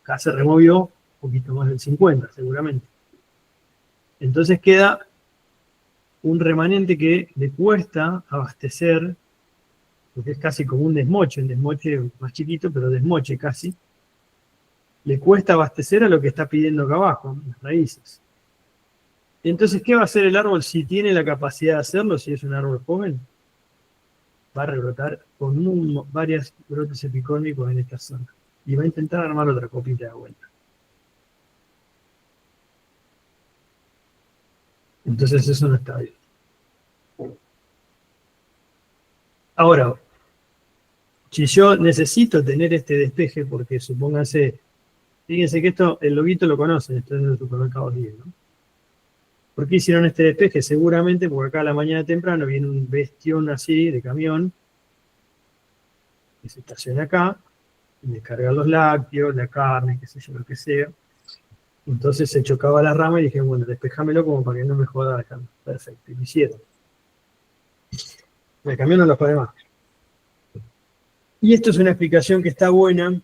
Speaker 1: Acá se removió un poquito más del 50%, seguramente. Entonces queda un remanente que le cuesta abastecer, porque es casi como un desmoche más chiquito, pero desmoche casi, le cuesta abastecer a lo que está pidiendo acá abajo, las raíces. Entonces, ¿qué va a hacer el árbol si tiene la capacidad de hacerlo, si es un árbol joven? Va a rebrotar con varios brotes epicónicos en esta zona. Y va a intentar armar otra copita de vuelta. Entonces eso no está bien. Ahora, si yo necesito tener este despeje, porque supónganse, fíjense que esto, el loguito lo conocen, esto es en el supermercado 10, ¿no? ¿Por qué hicieron este despeje? Seguramente porque acá a la mañana temprano viene un bestión así de camión que se estaciona acá y descarga los lácteos, la carne, qué sé yo, lo que sea. Entonces se chocaba la rama y dije, bueno, despejámelo como para que no me joda acá. Perfecto, y lo hicieron. El camión no lo jode más. Y esto es una explicación que está buena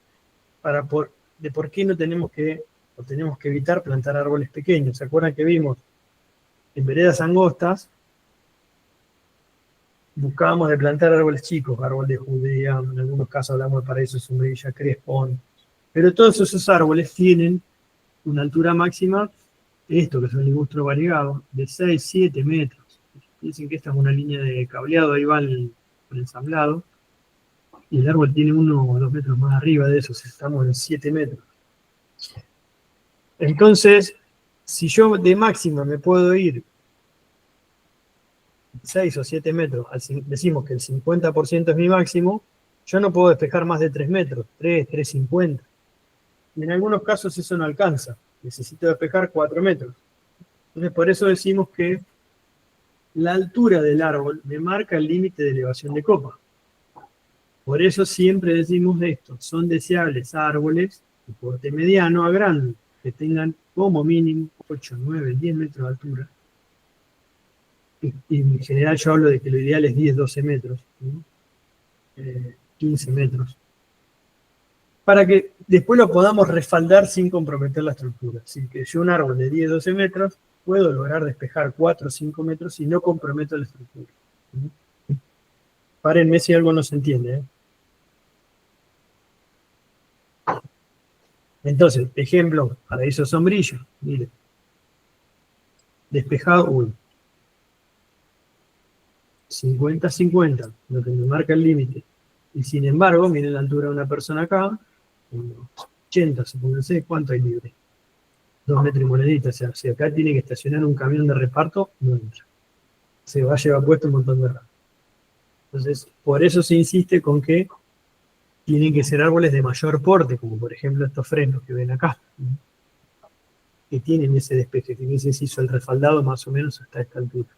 Speaker 1: de por qué no tenemos que evitar plantar árboles pequeños. ¿Se acuerdan que vimos en veredas angostas? Buscábamos de plantar árboles chicos, árbol de Judea, en algunos casos hablamos de paraíso, sombrilla, crespón, pero todos esos árboles tienen una altura máxima, esto que es un ligustro variegado, de 6, 7 metros. Dicen que esta es una línea de cableado, ahí va el ensamblado, y el árbol tiene 1 o 2 metros más arriba de eso, estamos en 7 metros. Entonces, si yo de máxima me puedo ir 6 o 7 metros, decimos que el 50% es mi máximo, yo no puedo despejar más de 3 metros, 3, 3,50. Y en algunos casos eso no alcanza, necesito despejar 4 metros. Entonces por eso decimos que la altura del árbol me marca el límite de elevación de copa. Por eso siempre decimos esto, son deseables árboles de porte mediano a grande, que tengan como mínimo 8, 9, 10 metros de altura. Y en general yo hablo de que lo ideal es 10, 12 metros, ¿no? 15 metros. Para que después lo podamos respaldar sin comprometer la estructura. Así que yo un árbol de 10, 12 metros puedo lograr despejar 4 o 5 metros y no comprometo la estructura. Párenme si algo no se entiende, ¿eh? Entonces, ejemplo, paraíso sombrillo, mire. Despejado, 50-50, lo que me marca el límite. Y sin embargo, miren la altura de una persona acá, 80, supónganse, ¿cuánto hay libre? 2 metros y monedita, o sea, si acá tiene que estacionar un camión de reparto, no entra. Se va a llevar puesto un montón de ramas. Entonces, por eso se insiste con que tienen que ser árboles de mayor porte, como por ejemplo estos frenos que ven acá, que tienen ese despeje, que se hizo el refaldado más o menos hasta esta altura.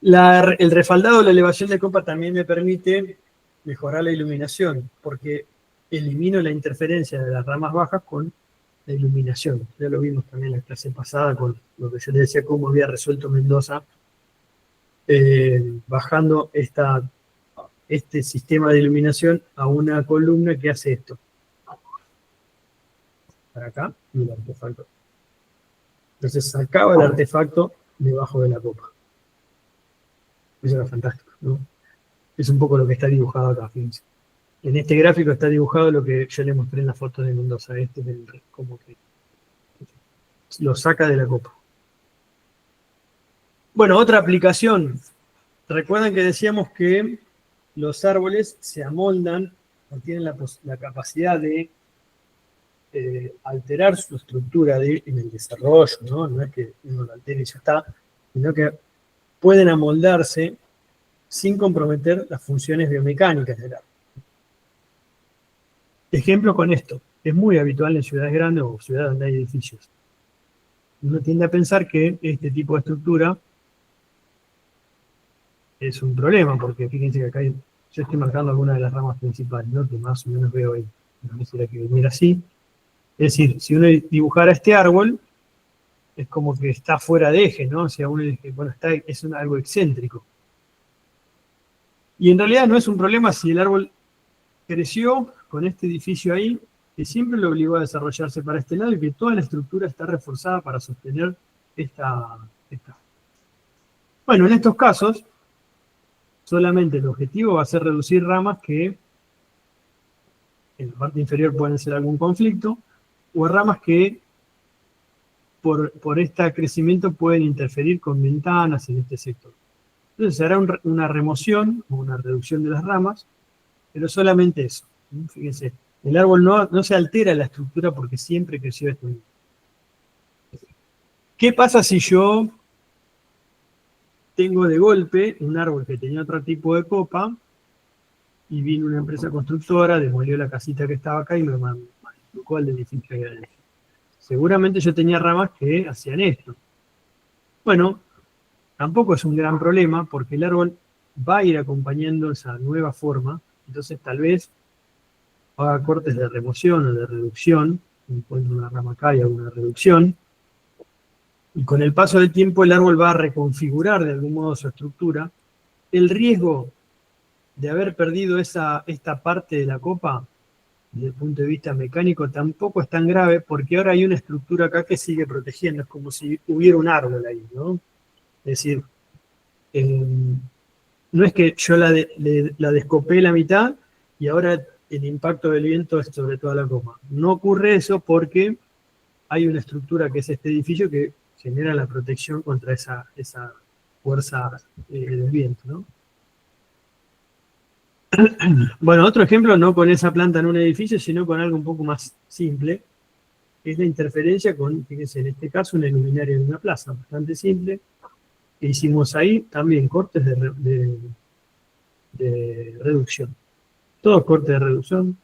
Speaker 1: El refaldado, la elevación de copa también me permite mejorar la iluminación, porque elimino la interferencia de las ramas bajas con la iluminación. Ya lo vimos también en la clase pasada con lo que yo les decía, cómo había resuelto Mendoza, bajando este sistema de iluminación a una columna que hace esto. Para acá, y el artefacto. Entonces sacaba el artefacto debajo de la copa. Eso era fantástico, ¿no? Es un poco lo que está dibujado acá, fíjense. En este gráfico está dibujado lo que yo le mostré en la foto de Mendoza. Este es como que lo saca de la copa. Bueno, otra aplicación. Recuerdan que decíamos que los árboles se amoldan o tienen la capacidad de alterar su estructura en el desarrollo, ¿no? No es que uno lo altere y ya está, sino que pueden amoldarse sin comprometer las funciones biomecánicas del árbol. Ejemplo con esto, es muy habitual en ciudades grandes o ciudades donde hay edificios. Uno tiende a pensar que este tipo de estructura es un problema, porque fíjense que acá yo estoy marcando algunas de las ramas principales, ¿no? Que más o menos veo ahí. No quisiera que viniera así. Es decir, si uno dibujara este árbol, es como que está fuera de eje, ¿no? O sea, uno dice, bueno, es algo excéntrico. Y en realidad no es un problema si el árbol creció con este edificio ahí, que siempre lo obligó a desarrollarse para este lado y que toda la estructura está reforzada para sostener esta Bueno, en estos casos, solamente el objetivo va a ser reducir ramas que en la parte inferior pueden ser algún conflicto, o ramas que por este crecimiento pueden interferir con ventanas en este sector. Entonces se hará una remoción o una reducción de las ramas, pero solamente eso. Fíjense, el árbol no se altera la estructura porque siempre creció de este mismo. ¿Qué pasa si yo tengo de golpe un árbol que tenía otro tipo de copa y vino una empresa constructora, demolió la casita que estaba acá y me machucó al edificio que había dentro? Seguramente yo tenía ramas que hacían esto. Bueno, tampoco es un gran problema porque el árbol va a ir acompañando esa nueva forma, entonces tal vez haga cortes de remoción o de reducción, encuentro una rama acá y hago una reducción, y con el paso del tiempo el árbol va a reconfigurar de algún modo su estructura. El riesgo de haber perdido esta parte de la copa, desde el punto de vista mecánico, tampoco es tan grave porque ahora hay una estructura acá que sigue protegiendo, es como si hubiera un árbol ahí, ¿no? Es decir, no es que yo la descopé la mitad y ahora el impacto del viento es sobre toda la copa. No ocurre eso porque hay una estructura que es este edificio que genera la protección contra esa fuerza del viento, ¿no? Bueno, otro ejemplo, no con esa planta en un edificio, sino con algo un poco más simple, es la interferencia con, fíjense, en este caso, una luminaria de una plaza, bastante simple, que hicimos ahí también cortes de reducción. Todos cortes de reducción.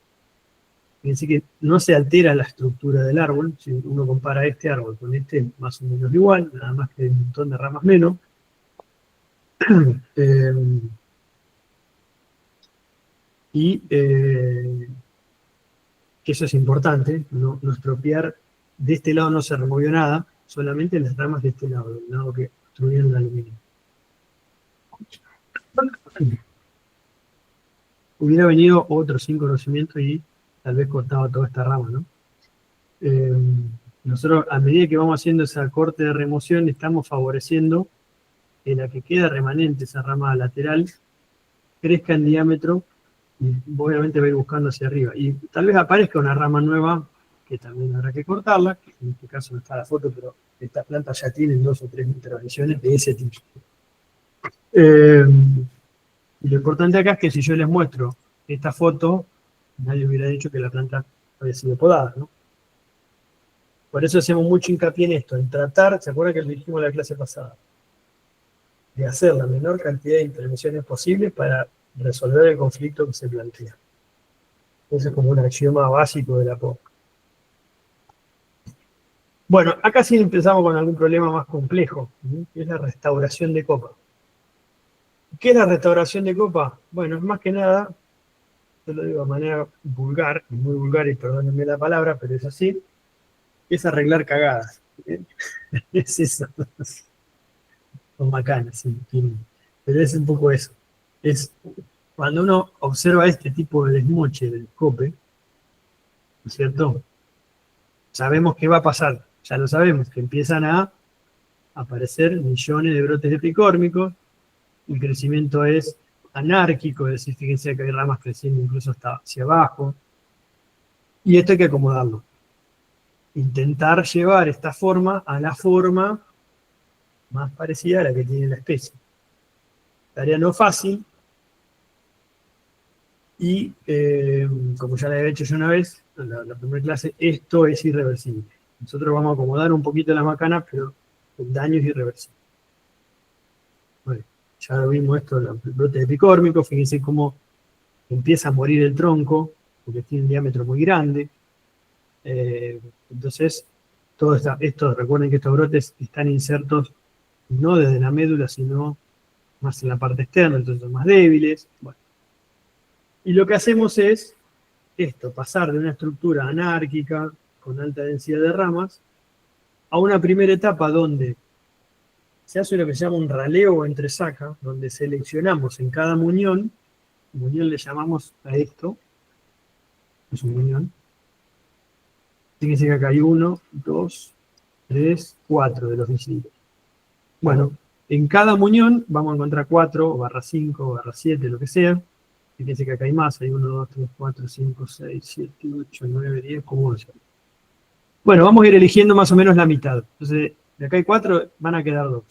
Speaker 1: Fíjense que no se altera la estructura del árbol, si uno compara este árbol con este, más o menos igual, nada más que un montón de ramas menos. Que eso es importante, no estropear. De este lado no se removió nada, solamente las ramas de este lado, del lado que obstruyeron el aluminio. Hubiera venido otro sin conocimiento y tal vez cortaba toda esta rama, ¿no? Nosotros, a medida que vamos haciendo ese corte de remoción, estamos favoreciendo que la que queda remanente, esa rama lateral, crezca en diámetro y obviamente va a ir buscando hacia arriba. Y tal vez aparezca una rama nueva que también habrá que cortarla, que en este caso no está la foto, pero estas plantas ya tienen 2 o 3 intervenciones de ese tipo. Y lo importante acá es que si yo les muestro esta foto, nadie hubiera dicho que la planta había sido podada, ¿no? Por eso hacemos mucho hincapié en esto, en tratar, ¿se acuerdan que lo dijimos en la clase pasada? De hacer la menor cantidad de intervenciones posibles para resolver el conflicto que se plantea. Ese es como un axioma básico de la POC. Bueno, acá sí empezamos con algún problema más complejo, que es la restauración de copa. ¿Qué es la restauración de copa? Bueno, es más que nada, yo lo digo de manera vulgar, muy vulgar y perdónenme la palabra, pero es así, es arreglar cagadas. Es eso. Son macanas, sí, pero es un poco eso. Es cuando uno observa este tipo de desmoche del cope, ¿no es cierto? Sabemos qué va a pasar, ya lo sabemos, que empiezan a aparecer millones de brotes epicórmicos, el crecimiento es anárquico, es decir, fíjense que hay ramas creciendo incluso hasta hacia abajo, y esto hay que acomodarlo. Intentar llevar esta forma a la forma más parecida a la que tiene la especie. Tarea no fácil, y como ya la había hecho yo una vez, en la primera clase, esto es irreversible. Nosotros vamos a acomodar un poquito las macanas, pero el daño es irreversible. Bueno, ya lo vimos esto, los brotes epicórmicos, fíjense cómo empieza a morir el tronco, porque tiene un diámetro muy grande. Entonces, todo esto, recuerden que estos brotes están insertos no desde la médula, sino más en la parte externa, entonces son más débiles. Bueno. Y lo que hacemos es esto, pasar de una estructura anárquica, con alta densidad de ramas, a una primera etapa donde se hace lo que se llama un raleo o entresaca, donde seleccionamos en cada muñón le llamamos a esto, es un muñón. Fíjense que acá hay 1, 2, 3, 4 de los distintos. Bueno, En cada muñón vamos a encontrar 4, barra 5, barra 7, lo que sea. Fíjense que acá hay más, hay 1, 2, 3, 4, 5, 6, 7, 8, 9, 10, como 11. Bueno, vamos a ir eligiendo más o menos la mitad. Entonces, de acá hay 4, van a quedar 2.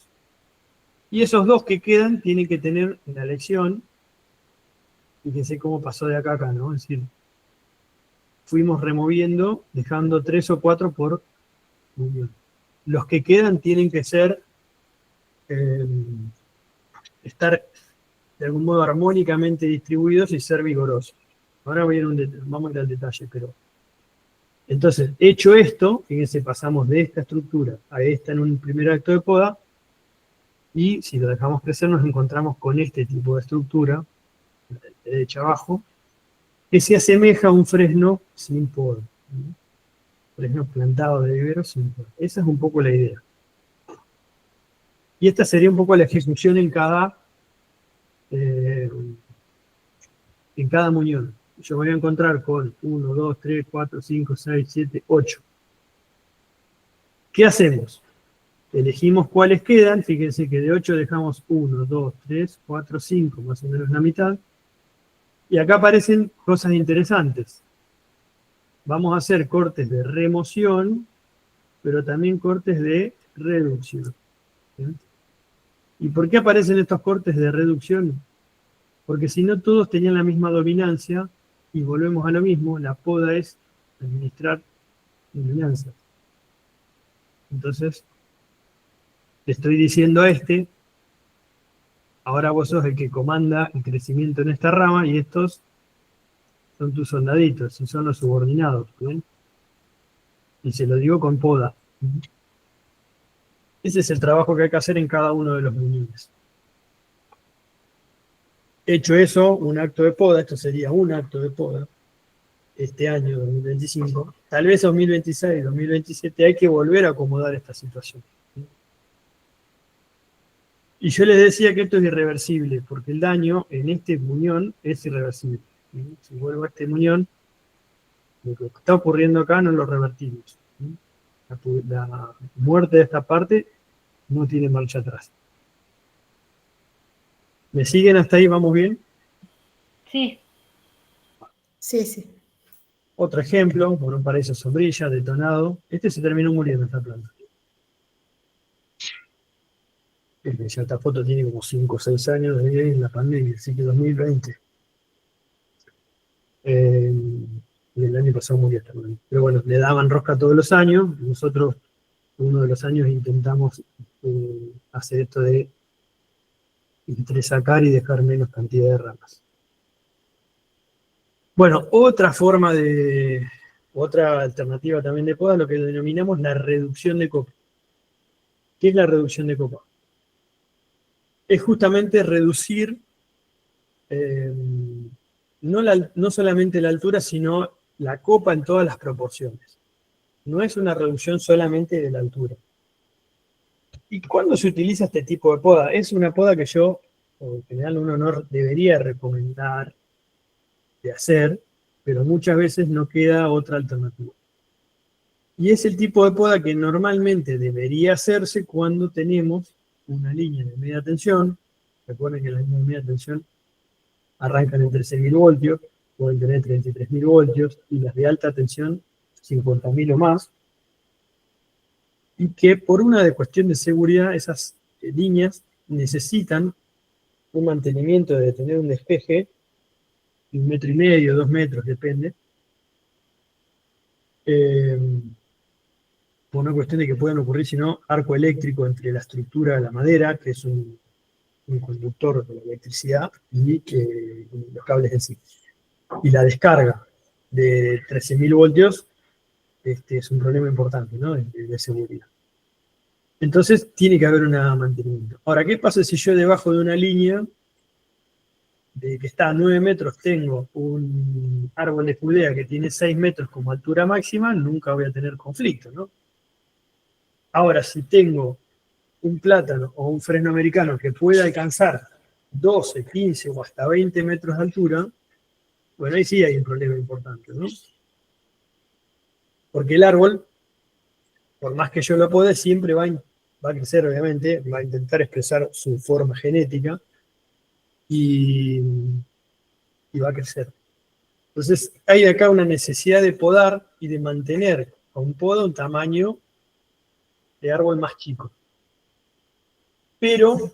Speaker 1: Y esos 2 que quedan tienen que tener en la elección, fíjense cómo pasó de acá a acá, ¿no? Es decir, fuimos removiendo, dejando 3 o 4 por muñón. Los que quedan tienen que ser, estar de algún modo armónicamente distribuidos y ser vigorosos. Ahora vamos a ir al detalle, pero... Entonces, hecho esto, fíjense, pasamos de esta estructura a esta en un primer acto de poda, y si lo dejamos crecer nos encontramos con este tipo de estructura, de derecha abajo, que se asemeja a un fresno sin poda. Fresno plantado de vivero sin poda. Esa es un poco la idea. Y esta sería un poco la ejecución en cada muñón. Yo voy a encontrar con 1, 2, 3, 4, 5, 6, 7, 8. ¿Qué hacemos? Elegimos cuáles quedan. Fíjense que de 8 dejamos 1, 2, 3, 4, 5, más o menos la mitad. Y acá aparecen cosas interesantes. Vamos a hacer cortes de remoción, pero también cortes de reducción. ¿Sí? ¿Y por qué aparecen estos cortes de reducción? Porque si no todos tenían la misma dominancia, y volvemos a lo mismo, la poda es administrar dominancias. Entonces, le estoy diciendo a este, ahora vos sos el que comanda el crecimiento en esta rama, y estos son tus soldaditos, y son los subordinados. ¿Ven? Y se lo digo con poda. Ese es el trabajo que hay que hacer en cada uno de los muñones. Hecho eso, un acto de poda, esto sería un acto de poda, este año 2025, tal vez 2026, 2027, hay que volver a acomodar esta situación. Y yo les decía que esto es irreversible, porque el daño en este muñón es irreversible. Si vuelvo a este muñón, lo que está ocurriendo acá no lo revertimos. La muerte de esta parte no tiene marcha atrás. ¿Me siguen hasta ahí? ¿Vamos bien?
Speaker 3: Sí.
Speaker 2: Sí, sí.
Speaker 1: Otro ejemplo, por un paraíso sombrilla, detonado. Este se terminó muriendo, esta planta. Ya esta foto tiene como 5 o 6 años de la pandemia, así que 2020. Y el año pasado murió esta planta. Pero bueno, le daban rosca todos los años. Nosotros, uno de los años, intentamos hacer esto de entresacar y dejar menos cantidad de ramas. Bueno, otra alternativa también de poda es lo que denominamos la reducción de copa. ¿Qué es la reducción de copa? Es justamente reducir no solamente la altura, sino la copa en todas las proporciones. No es una reducción solamente de la altura. ¿Y cuándo se utiliza este tipo de poda? Es una poda que yo, en general, uno no debería recomendar de hacer, pero muchas veces no queda otra alternativa. Y es el tipo de poda que normalmente debería hacerse cuando tenemos una línea de media tensión. Recuerden que las líneas de media tensión arrancan en 13.000 voltios, pueden tener 33.000 voltios, y las de alta tensión 50.000 o más. Y que por una cuestión de seguridad, esas líneas necesitan un mantenimiento de tener un despeje de 1,5 metros, 2 metros, depende. Por una cuestión de que puedan ocurrir, si no, arco eléctrico entre la estructura de la madera, que es un conductor de la electricidad, y los cables en sí. Y la descarga de 13.000 voltios es un problema importante, ¿no? de seguridad. Entonces tiene que haber un mantenimiento. Ahora, ¿qué pasa si yo debajo de una línea que está a 9 metros tengo un árbol de Judea que tiene 6 metros como altura máxima? Nunca voy a tener conflicto, ¿no? Ahora, si tengo un plátano o un fresno americano que pueda alcanzar 12, 15 o hasta 20 metros de altura, bueno, ahí sí hay un problema importante, ¿no? Porque el árbol, por más que yo lo pueda, siempre va va a crecer obviamente, va a intentar expresar su forma genética y va a crecer. Entonces hay acá una necesidad de podar y de mantener a un podo un tamaño de árbol más chico. Pero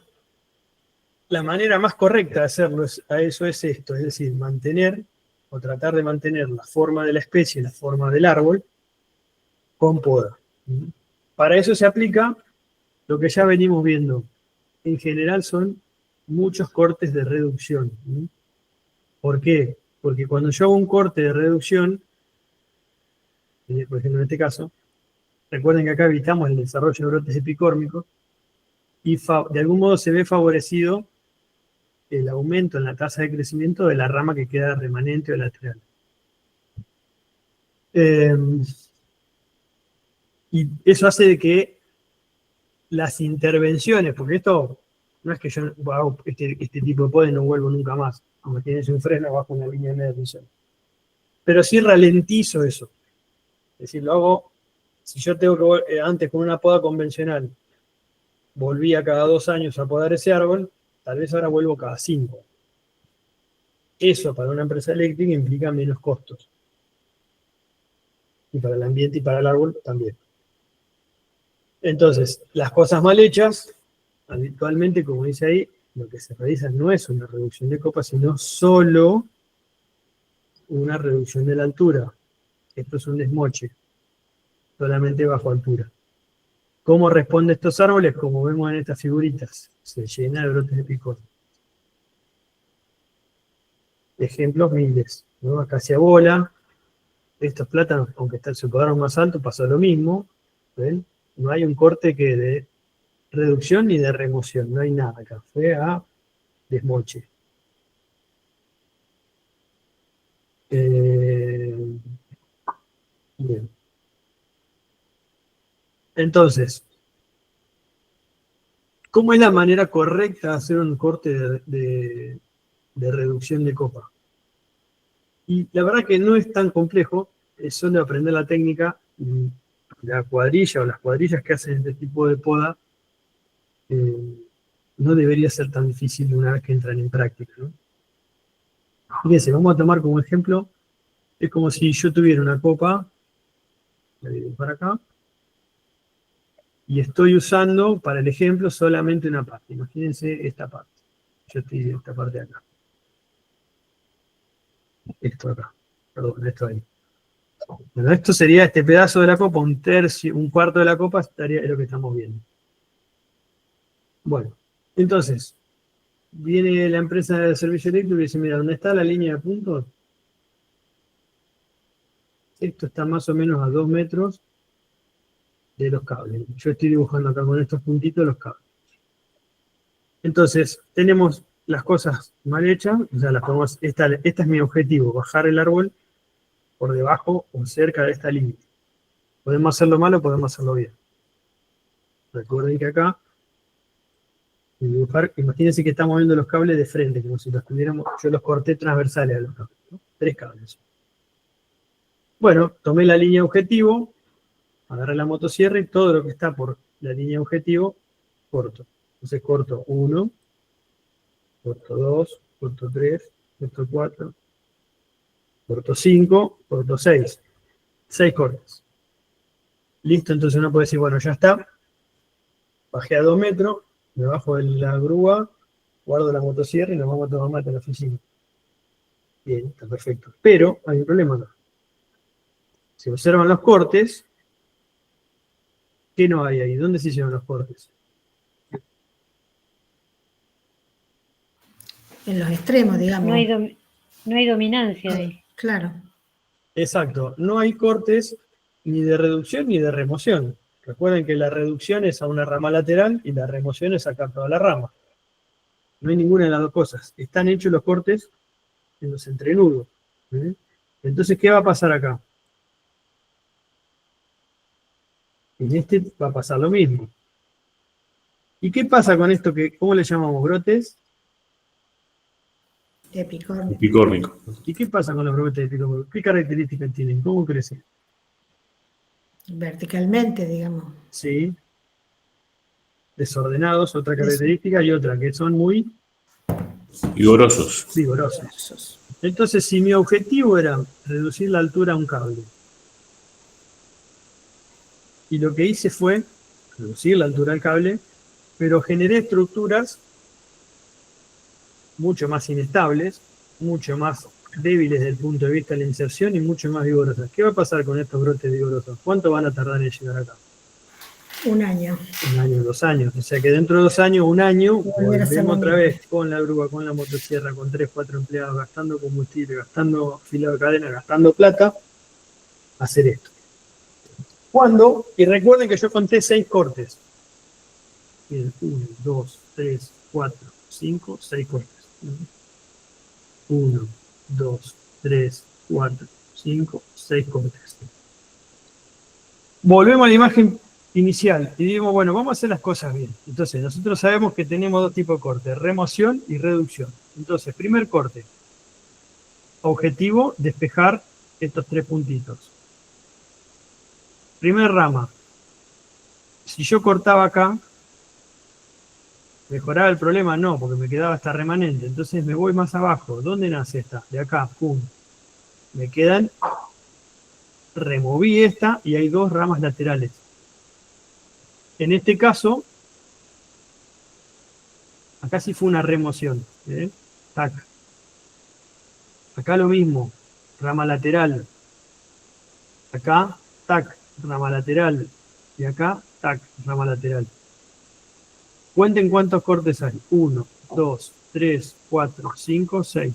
Speaker 1: la manera más correcta de hacerlo a eso es esto, es decir, mantener o tratar de mantener la forma de la especie, la forma del árbol, con poda. Para eso se aplica lo que ya venimos viendo. En general son muchos cortes de reducción. ¿Por qué? Porque cuando yo hago un corte de reducción, por ejemplo en este caso, recuerden que acá evitamos el desarrollo de brotes epicórmicos y de algún modo se ve favorecido el aumento en la tasa de crecimiento de la rama que queda remanente o lateral. Y eso hace de que las intervenciones, porque esto no es que yo hago este tipo de poda y no vuelvo nunca más, como tienes un freno bajo una línea de media tensión. Pero sí ralentizo eso. Es decir, lo hago, si yo tengo que, antes con una poda convencional, volvía cada 2 años a podar ese árbol, tal vez ahora vuelvo cada 5. Eso para una empresa eléctrica implica menos costos. Y para el ambiente y para el árbol también. Entonces, las cosas mal hechas, habitualmente, como dice ahí, lo que se realiza no es una reducción de copa, sino solo una reducción de la altura. Esto es un desmoche, solamente bajo altura. ¿Cómo responden estos árboles? Como vemos en estas figuritas, se llena de brotes de picón. Ejemplos miles, ¿no? Acacia bola, estos plátanos, aunque se podaron más alto, pasó lo mismo. ¿Ven? No hay un corte que de reducción ni de remoción, no hay nada acá, fue a desmoche. Bien. Entonces, ¿cómo es la manera correcta de hacer un corte de reducción de copa? Y la verdad que no es tan complejo, es solo aprender la técnica. La cuadrilla o las cuadrillas que hacen este tipo de poda no debería ser tan difícil una vez que entran en práctica, ¿no? Fíjense, vamos a tomar como ejemplo, es como si yo tuviera una copa, la divido para acá, y estoy usando para el ejemplo solamente una parte. Imagínense esta parte. Yo estoy en esta parte de acá. Esto acá. Perdón, esto ahí. Bueno, esto sería este pedazo de la copa, un tercio, un cuarto de la copa estaría lo que estamos viendo. Bueno, entonces, viene la empresa de servicio eléctrico y dice, mira, ¿dónde está la línea de puntos? Esto está más o menos a 2 metros de los cables. Yo estoy dibujando acá con estos puntitos los cables. Entonces, tenemos las cosas mal hechas, o sea, las podemos, esta es mi objetivo, bajar el árbol por debajo o cerca de esta línea. Podemos hacerlo mal o podemos hacerlo bien. Recuerden que acá, dibujar, imagínense que estamos viendo los cables de frente, como si los tuviéramos, yo los corté transversales a los cables, ¿no? 3 cables. Bueno, tomé la línea objetivo, agarré la motosierra y todo lo que está por la línea objetivo, corto. Entonces corto 1, corto 2, corto 3, corto 4, corto 5, corto 6. 6 cortes. Listo, entonces uno puede decir, bueno, ya está. Bajé a 2 metros, me bajo de la grúa, guardo la motosierra y nos vamos a tomar mate en la oficina. Bien, está perfecto. Pero hay un problema acá. Si observan los cortes, ¿qué no hay ahí? ¿Dónde se hicieron los cortes?
Speaker 2: En los extremos, digamos.
Speaker 3: No hay dominancia ahí.
Speaker 2: Claro.
Speaker 1: Exacto. No hay cortes ni de reducción ni de remoción. Recuerden que la reducción es a una rama lateral y la remoción es sacar toda la rama. No hay ninguna de las dos cosas. Están hechos los cortes en los entrenudos. Entonces, ¿qué va a pasar acá? En este va a pasar lo mismo. ¿Y qué pasa con esto? ¿Cómo le llamamos? ¿Brotes?
Speaker 2: Epicórmico.
Speaker 4: Epicórmico.
Speaker 1: ¿Y qué pasa con los brotes epicórmicos? ¿Qué características tienen? ¿Cómo crecen?
Speaker 2: Verticalmente, digamos.
Speaker 1: Sí. desordenados, otra característica, y otra que son muy
Speaker 4: Vigorosos.
Speaker 1: vigorosos. Entonces, si mi objetivo era reducir la altura a un cable, y lo que hice fue reducir la altura del cable, pero generé estructuras mucho más inestables, mucho más débiles desde el punto de vista de la inserción y mucho más vigorosas. ¿Qué va a pasar con estos brotes vigorosos? ¿Cuánto van a tardar en llegar acá?
Speaker 2: Un año.
Speaker 1: 1 año, 2 años. O sea que dentro de 2 años, 1 año,
Speaker 2: Volver a hacer
Speaker 1: volvemos
Speaker 2: lo
Speaker 1: otra
Speaker 2: mismo.
Speaker 1: vez con la grúa, con la motosierra, con 3, 4 empleados, gastando combustible, gastando filo de cadena, gastando plata, a hacer esto. ¿Cuándo? Y recuerden que yo conté 6 cortes. Bien, 1, 2, 3, 4, 5, 6 cortes. 1, 2, 3, 4, 5, 6 cortes. Volvemos a la imagen inicial y digo, bueno, vamos a hacer las cosas bien. Entonces, nosotros sabemos que tenemos 2 tipos de cortes, remoción y reducción. Entonces, primer corte, objetivo, despejar estos 3 puntitos. Primer rama, si yo cortaba acá, ¿mejoraba el problema? No, porque me quedaba esta remanente. Entonces me voy más abajo. ¿Dónde nace esta? De acá, pum. Me quedan, removí esta y hay 2 ramas laterales. En este caso, acá sí fue una remoción. Tac. Acá lo mismo, rama lateral. Acá, tac, rama lateral. Y acá, tac, rama lateral. Cuenten cuántos cortes hay. 1, 2, 3, 4, 5, 6.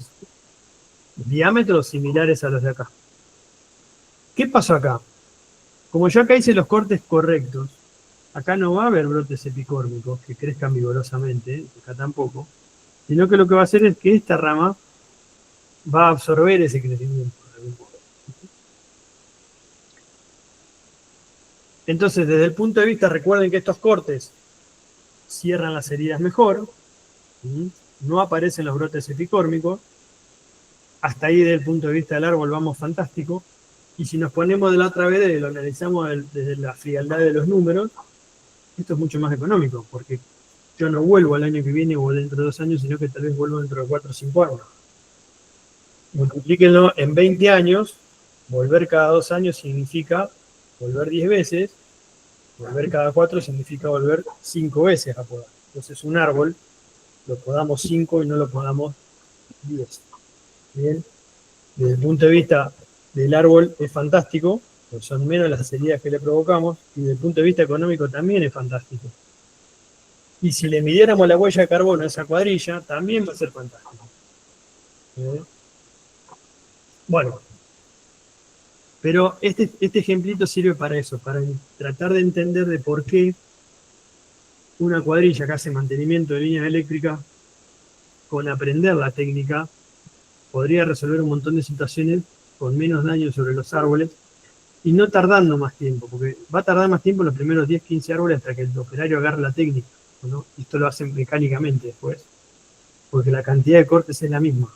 Speaker 1: Diámetros similares a los de acá. ¿Qué pasó acá? Como yo acá hice los cortes correctos, acá no va a haber brotes epicórmicos que crezcan vigorosamente, acá tampoco, sino que lo que va a hacer es que esta rama va a absorber ese crecimiento. Entonces, desde el punto de vista, recuerden que estos cortes cierran las heridas mejor, no aparecen los brotes epicórmicos, hasta ahí desde el punto de vista del árbol vamos fantástico, y si nos ponemos de la otra vez, lo analizamos desde la frialdad de los números, esto es mucho más económico, porque yo no vuelvo al año que viene o dentro de 2 años, sino que tal vez vuelvo dentro de 4 o 5 años. Multiplíquenlo en 20 años, volver cada 2 años significa volver 10 veces, volver cada 4 significa volver 5 veces a podar. Entonces un árbol lo podamos 5 y no lo podamos 10. Bien, desde el punto de vista del árbol es fantástico, pues son menos las heridas que le provocamos, y desde el punto de vista económico también es fantástico. Y si le midiéramos la huella de carbono a esa cuadrilla, también va a ser fantástico. Bueno, pero este ejemplito sirve para eso, para tratar de entender de por qué una cuadrilla que hace mantenimiento de líneas eléctricas, con aprender la técnica, podría resolver un montón de situaciones con menos daño sobre los árboles y no tardando más tiempo, porque va a tardar más tiempo los primeros 10, 15 árboles hasta que el operario agarre la técnica, ¿no? Esto lo hacen mecánicamente después, porque la cantidad de cortes es la misma.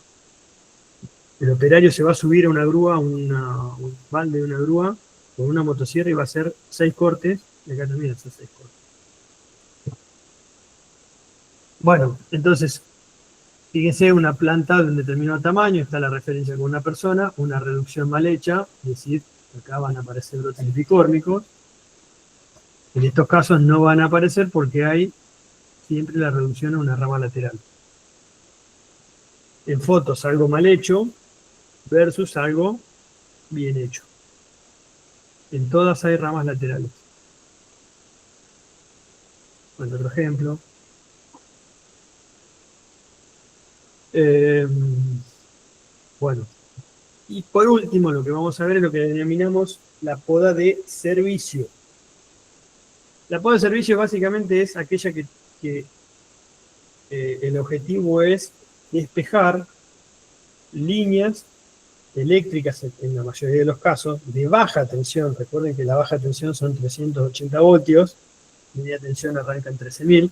Speaker 1: El operario se va a subir a una grúa, un balde de una grúa, con una motosierra y va a hacer 6 cortes, y acá también hace 6 cortes. Bueno, entonces, fíjense, una planta de un determinado tamaño, está la referencia con una persona, una reducción mal hecha, es decir, acá van a aparecer brotes epicórmicos. En estos casos no van a aparecer porque hay siempre la reducción a una rama lateral. En fotos algo mal hecho versus algo bien hecho. En todas hay ramas laterales. Bueno, otro ejemplo. Bueno, y por último lo que vamos a ver es lo que denominamos la poda de servicio. La poda de servicio básicamente es aquella que el objetivo es despejar líneas eléctricas en la mayoría de los casos de baja tensión. Recuerden que la baja tensión son 380 voltios, media tensión arranca en 13.000.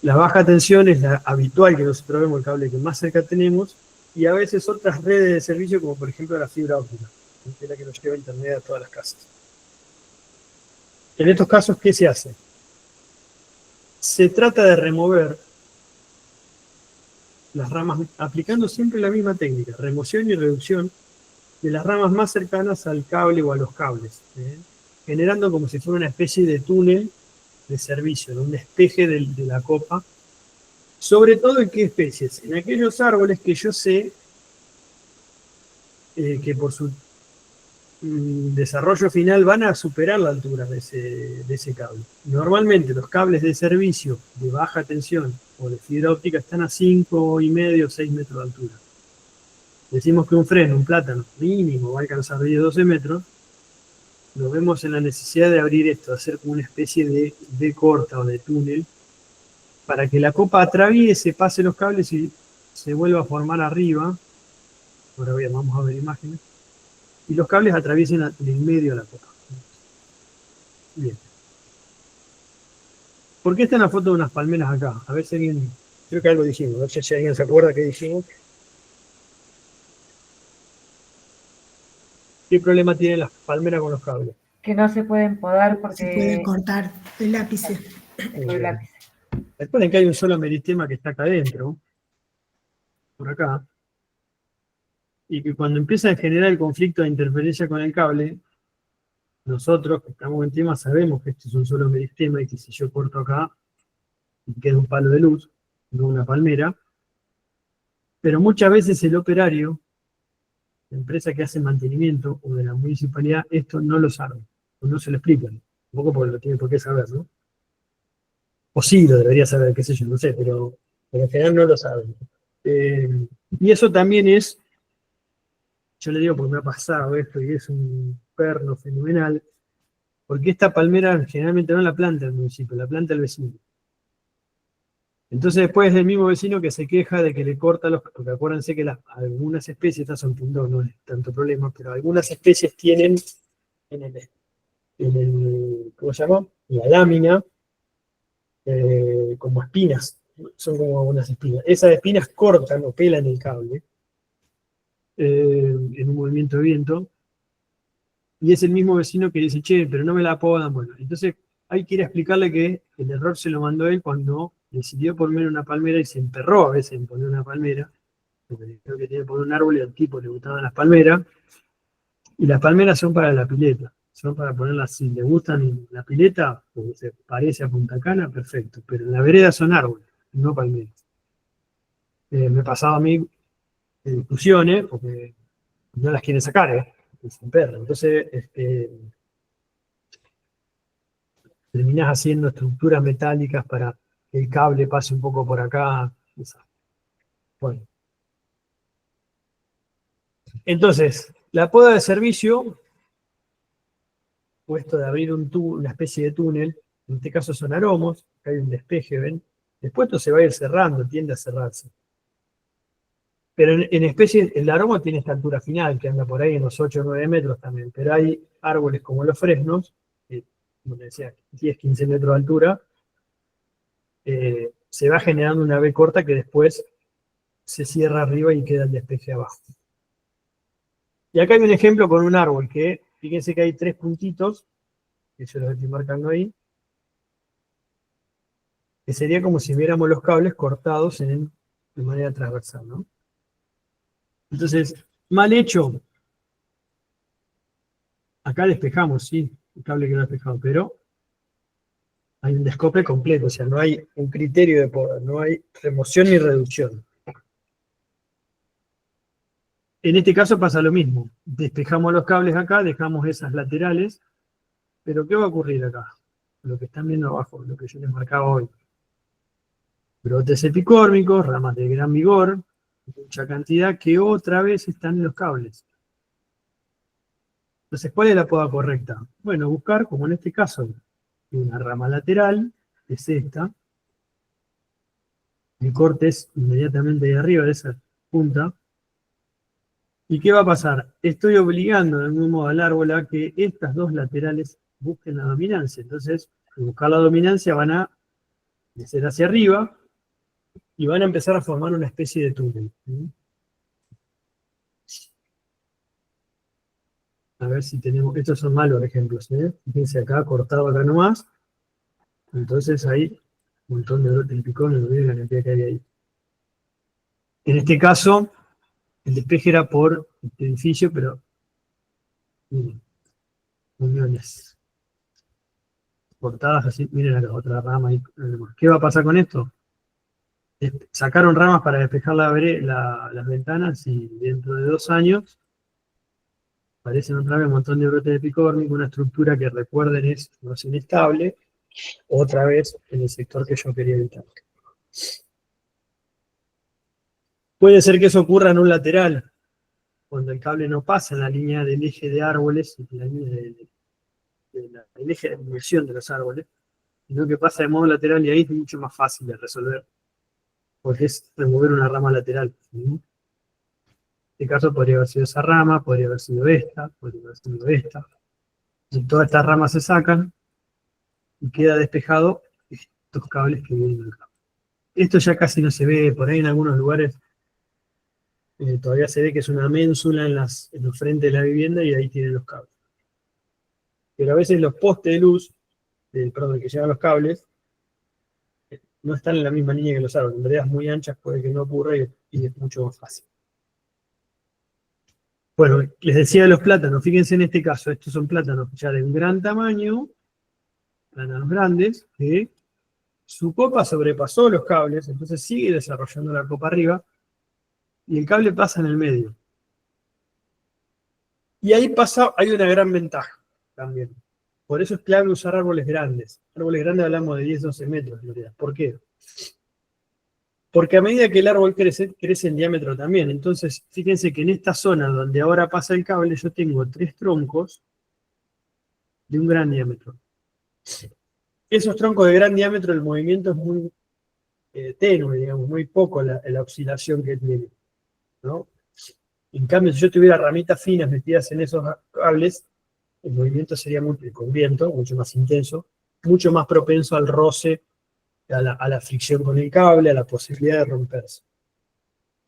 Speaker 1: La baja tensión es la habitual que nosotros vemos, el cable que más cerca tenemos, y a veces otras redes de servicio, como por ejemplo la fibra óptica, que es la que nos lleva a internet a todas las casas. En estos casos, ¿qué se hace? se trata de remover las ramas, aplicando siempre la misma técnica, remoción y reducción de las ramas más cercanas al cable o a los cables, generando como si fuera una especie de túnel de servicio, ¿no? Un despeje de la copa. Sobre todo en qué especies, en aquellos árboles que yo sé que por su desarrollo final van a superar la altura de ese cable. Normalmente los cables de servicio de baja tensión o de fibra óptica están a 5,5, 6 metros de altura. Decimos que un freno, un plátano mínimo va a alcanzar 10, 12 metros. Nos vemos en la necesidad de abrir esto, de hacer como una especie de V corta o de túnel para que la copa atraviese, pase los cables y se vuelva a formar arriba. Ahora bien, vamos a ver imágenes. Y los cables atraviesen en el medio de la copa. Bien. ¿Por qué está en la foto de unas palmeras acá? A ver si alguien... Creo que algo dijimos, a ver si alguien se acuerda qué dijimos. ¿Qué problema tienen las palmeras con los cables?
Speaker 5: Que no se pueden podar
Speaker 2: Se puede
Speaker 5: porque
Speaker 2: cortar el lápiz.
Speaker 5: por el lápiz.
Speaker 1: Recuerden que hay un solo meristema que está acá adentro, por acá, y que cuando empieza a generar el conflicto de interferencia con el cable, nosotros que estamos en tema sabemos que este es un solo meristema y que si yo corto acá, queda un palo de luz, no una palmera, pero muchas veces el operario, la empresa que hace mantenimiento o de la municipalidad, esto no lo sabe, o no se lo explican, un poco porque lo tiene por qué saber, ¿no? O sí, lo debería saber, qué sé yo, no sé, pero en general no lo saben. Y eso también es, yo le digo porque me ha pasado esto y es un perno fenomenal, porque esta palmera generalmente no la planta el municipio, la planta el vecino. Entonces después es el mismo vecino que se queja de que le corta los... Porque acuérdense que algunas especies, estas son puntos, no es tanto problema, pero algunas especies tienen ¿cómo se llama? La lámina, como espinas, son como unas espinas. Esas espinas cortan o pelan el cable en un movimiento de viento, y es el mismo vecino que dice, che, pero no me la podan. Bueno, entonces hay que ir a explicarle que el error se lo mandó él cuando decidió poner una palmera y se emperró a veces en poner una palmera, porque creo que tenía que poner un árbol y al tipo le gustaban las palmeras, y las palmeras son para la pileta, son para ponerlas si le gustan en la pileta, porque se parece a Punta Cana, perfecto, pero en la vereda son árboles, no palmeras. Me pasaba a mí discusiones, porque no las quieren sacar, se emperran. Entonces, terminás haciendo estructuras metálicas para que el cable pase un poco por acá. Bueno. Entonces, la poda de servicio, puesto de abrir una especie de túnel, en este caso son aromos, acá hay un despeje, ¿ven? Después esto se va a ir cerrando, tiende a cerrarse. Pero en especie, el aromo tiene esta altura final, que anda por ahí en los 8 o 9 metros también, pero hay árboles como los fresnos, como decía, 10, 15 metros de altura, se va generando una V corta que después se cierra arriba y queda el despeje abajo. Y acá hay un ejemplo con un árbol que, fíjense que hay 3 puntitos, que yo los estoy marcando ahí, que sería como si viéramos los cables cortados de manera transversal, ¿no? Entonces, mal hecho, acá despejamos, sí, el cable que no despejado, pero hay un descople completo, o sea, no hay un criterio de poda, no hay remoción ni reducción. En este caso pasa lo mismo, despejamos los cables acá, dejamos esas laterales, pero ¿qué va a ocurrir acá? Lo que están viendo abajo, lo que yo les marcaba hoy. Brotes epicórmicos, ramas de gran vigor, mucha cantidad que otra vez están en los cables. Entonces, ¿cuál es la poda correcta? Bueno, buscar, como en este caso, una rama lateral, es esta, el corte es inmediatamente de arriba de esa punta. ¿Y qué va a pasar? Estoy obligando de algún modo al árbol a que estas dos laterales busquen la dominancia. Entonces, al buscar la dominancia van a crecer hacia arriba y van a empezar a formar una especie de túnel. A ver si tenemos, estos son malos ejemplos, ¿eh? Fíjense acá, cortado acá nomás. Entonces ahí Un montón de brotes de picón, no miren la cantidad que había ahí. En este caso, el despeje era por este edificio, pero miren, uniones cortadas así. Miren acá, otra rama ahí. ¿Qué va a pasar con esto? Sacaron ramas para despejar las ventanas y dentro de 2 años aparecen otra vez un montón de brotes de picórnico, una estructura que recuerden es más inestable, otra vez en el sector que yo quería evitar. Puede ser que eso ocurra en un lateral, cuando el cable no pasa en la línea del eje de árboles, en la línea el eje de inversión de los árboles, sino que pasa de modo lateral y ahí es mucho más fácil de resolver, porque es remover una rama lateral. ¿Sí? En este caso podría haber sido esa rama, podría haber sido esta, podría haber sido esta. Y todas estas ramas se sacan y queda despejado estos cables que vienen acá. Esto ya casi no se ve, por ahí en algunos lugares todavía se ve que es una ménsula en los frentes de la vivienda y ahí tienen los cables. Pero a veces los postes de luz, perdón, que llevan los cables, no están en la misma línea que los árboles. En veredas muy anchas puede que no ocurra y es mucho más fácil. Bueno, les decía de los plátanos, fíjense en este caso, estos son plátanos ya de un gran tamaño, plátanos grandes, que su copa sobrepasó los cables, entonces sigue desarrollando la copa arriba, y el cable pasa en el medio. Y ahí hay una gran ventaja también. Por eso es clave usar árboles grandes. Árboles grandes hablamos de 10-12 metros, en realidad. ¿Por qué? Porque a medida que el árbol crece en diámetro también. Entonces, fíjense que en esta zona donde ahora pasa el cable, yo tengo 3 troncos de un gran diámetro. Esos troncos de gran diámetro, el movimiento es muy tenue, digamos, muy poco la oscilación que tiene, ¿no? En cambio, si yo tuviera ramitas finas metidas en esos cables, el movimiento sería con viento, mucho más intenso, mucho más propenso al roce, a la fricción con el cable, a la posibilidad de romperse.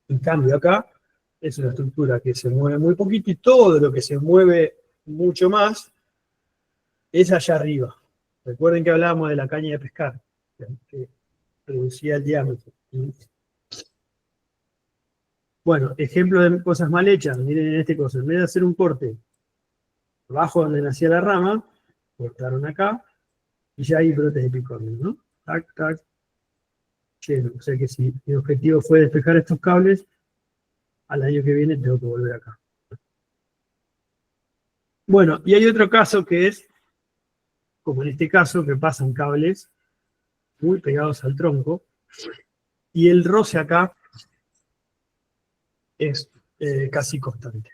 Speaker 1: En cambio, acá es una estructura que se mueve muy poquito y todo lo que se mueve mucho más es allá arriba. Recuerden que hablábamos de la caña de pescar, que reducía el diámetro. Bueno, ejemplo de cosas mal hechas, miren en este caso, en vez de hacer un corte abajo donde nacía la rama, cortaron acá, y ya hay brotes de picórnico, ¿no? Tac, tac, lleno. O sea que si mi objetivo fue despejar estos cables, al año que viene tengo que volver acá. Bueno, y hay otro caso que es, como en este caso, que pasan cables muy pegados al tronco, y el roce acá es casi constante.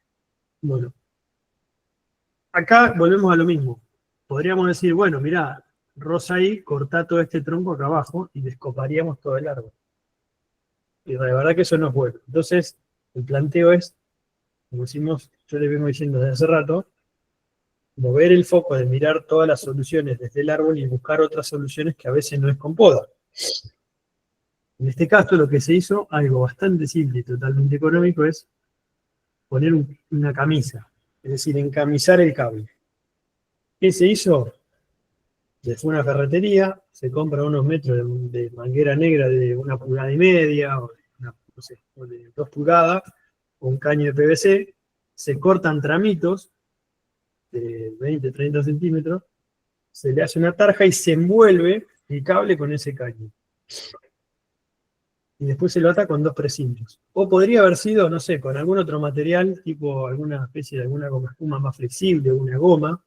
Speaker 1: Bueno, acá volvemos a lo mismo. Podríamos decir, bueno, mirá, roza ahí, cortá todo este tronco acá abajo y descoparíamos todo el árbol. Y la verdad que eso no es bueno. Entonces, el planteo es, como decimos, yo les vengo diciendo desde hace rato, mover el foco de mirar todas las soluciones desde el árbol y buscar otras soluciones que a veces no es con poda. En este caso, lo que se hizo, algo bastante simple y totalmente económico, es poner una camisa, es decir, encamisar el cable. ¿Qué se hizo? Se fue a una ferretería, se compra unos metros de manguera negra de 1,5 pulgadas, o no sé, o de 2 pulgadas, con caño de PVC, se cortan tramitos de 20-30 centímetros, se le hace una tarja y se envuelve el cable con ese caño. Y después se lo ata con 2 precintos. O podría haber sido, no sé, con algún otro material, tipo alguna especie de alguna goma espuma más flexible, una goma.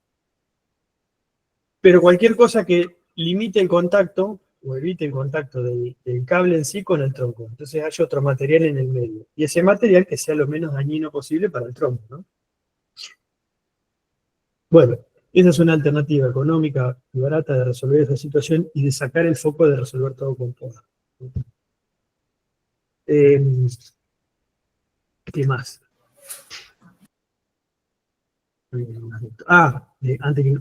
Speaker 1: Pero cualquier cosa que limite el contacto o evite el contacto del cable en sí con el tronco. Entonces hay otro material en el medio. Y ese material que sea lo menos dañino posible para el tronco, ¿no? Bueno, esa es una alternativa económica y barata de resolver esa situación y de sacar el foco de resolver todo con poda. ¿Qué más?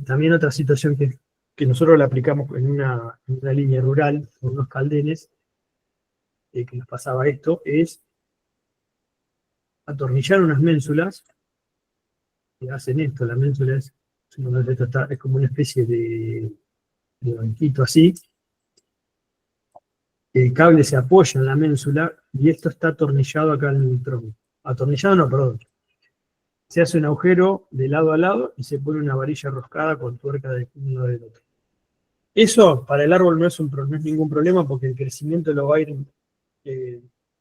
Speaker 1: También otra situación que nosotros la aplicamos en una línea rural, con unos caldenes, que nos pasaba esto, es atornillar unas ménsulas, que hacen esto, la ménsula es como una especie de banquito así, el cable se apoya en la ménsula y esto está atornillado acá en el tronco. Atornillado no, perdón. Se hace un agujero de lado a lado y se pone una varilla roscada con tuerca de uno del otro. Eso para el árbol no es ningún problema porque el crecimiento lo va a ir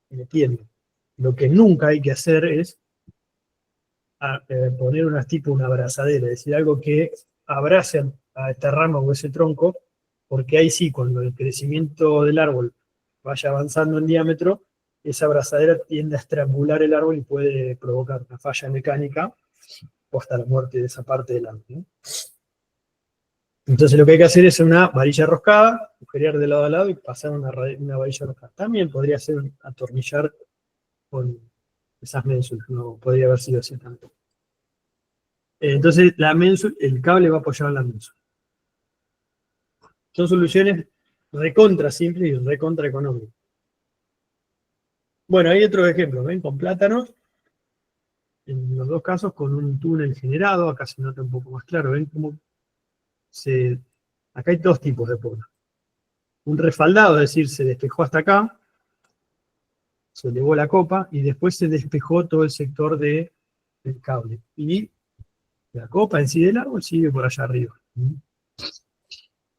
Speaker 1: metiendo. Lo que nunca hay que hacer es poner una abrazadera, es decir, algo que abrace a esta rama o ese tronco, porque ahí sí, cuando el crecimiento del árbol vaya avanzando en diámetro, esa abrazadera tiende a estrangular el árbol y puede provocar una falla mecánica o hasta la muerte de esa parte del árbol, ¿no? Entonces lo que hay que hacer es una varilla roscada, agujerear de lado a lado y pasar una varilla roscada. También podría ser atornillar con esas ménsulas, no podría haber sido así tanto. Entonces el cable va apoyado en la ménsula. Son soluciones recontra simples y recontra económicas. Bueno, hay otros ejemplos, ¿ven? Con plátanos, en los dos casos con un túnel generado, acá se nota un poco más claro, ¿ven cómo acá hay dos tipos de poda. Un refaldado, es decir, se despejó hasta acá, se elevó la copa y después se despejó todo el sector del cable. Y la copa en sí del árbol sigue por allá arriba.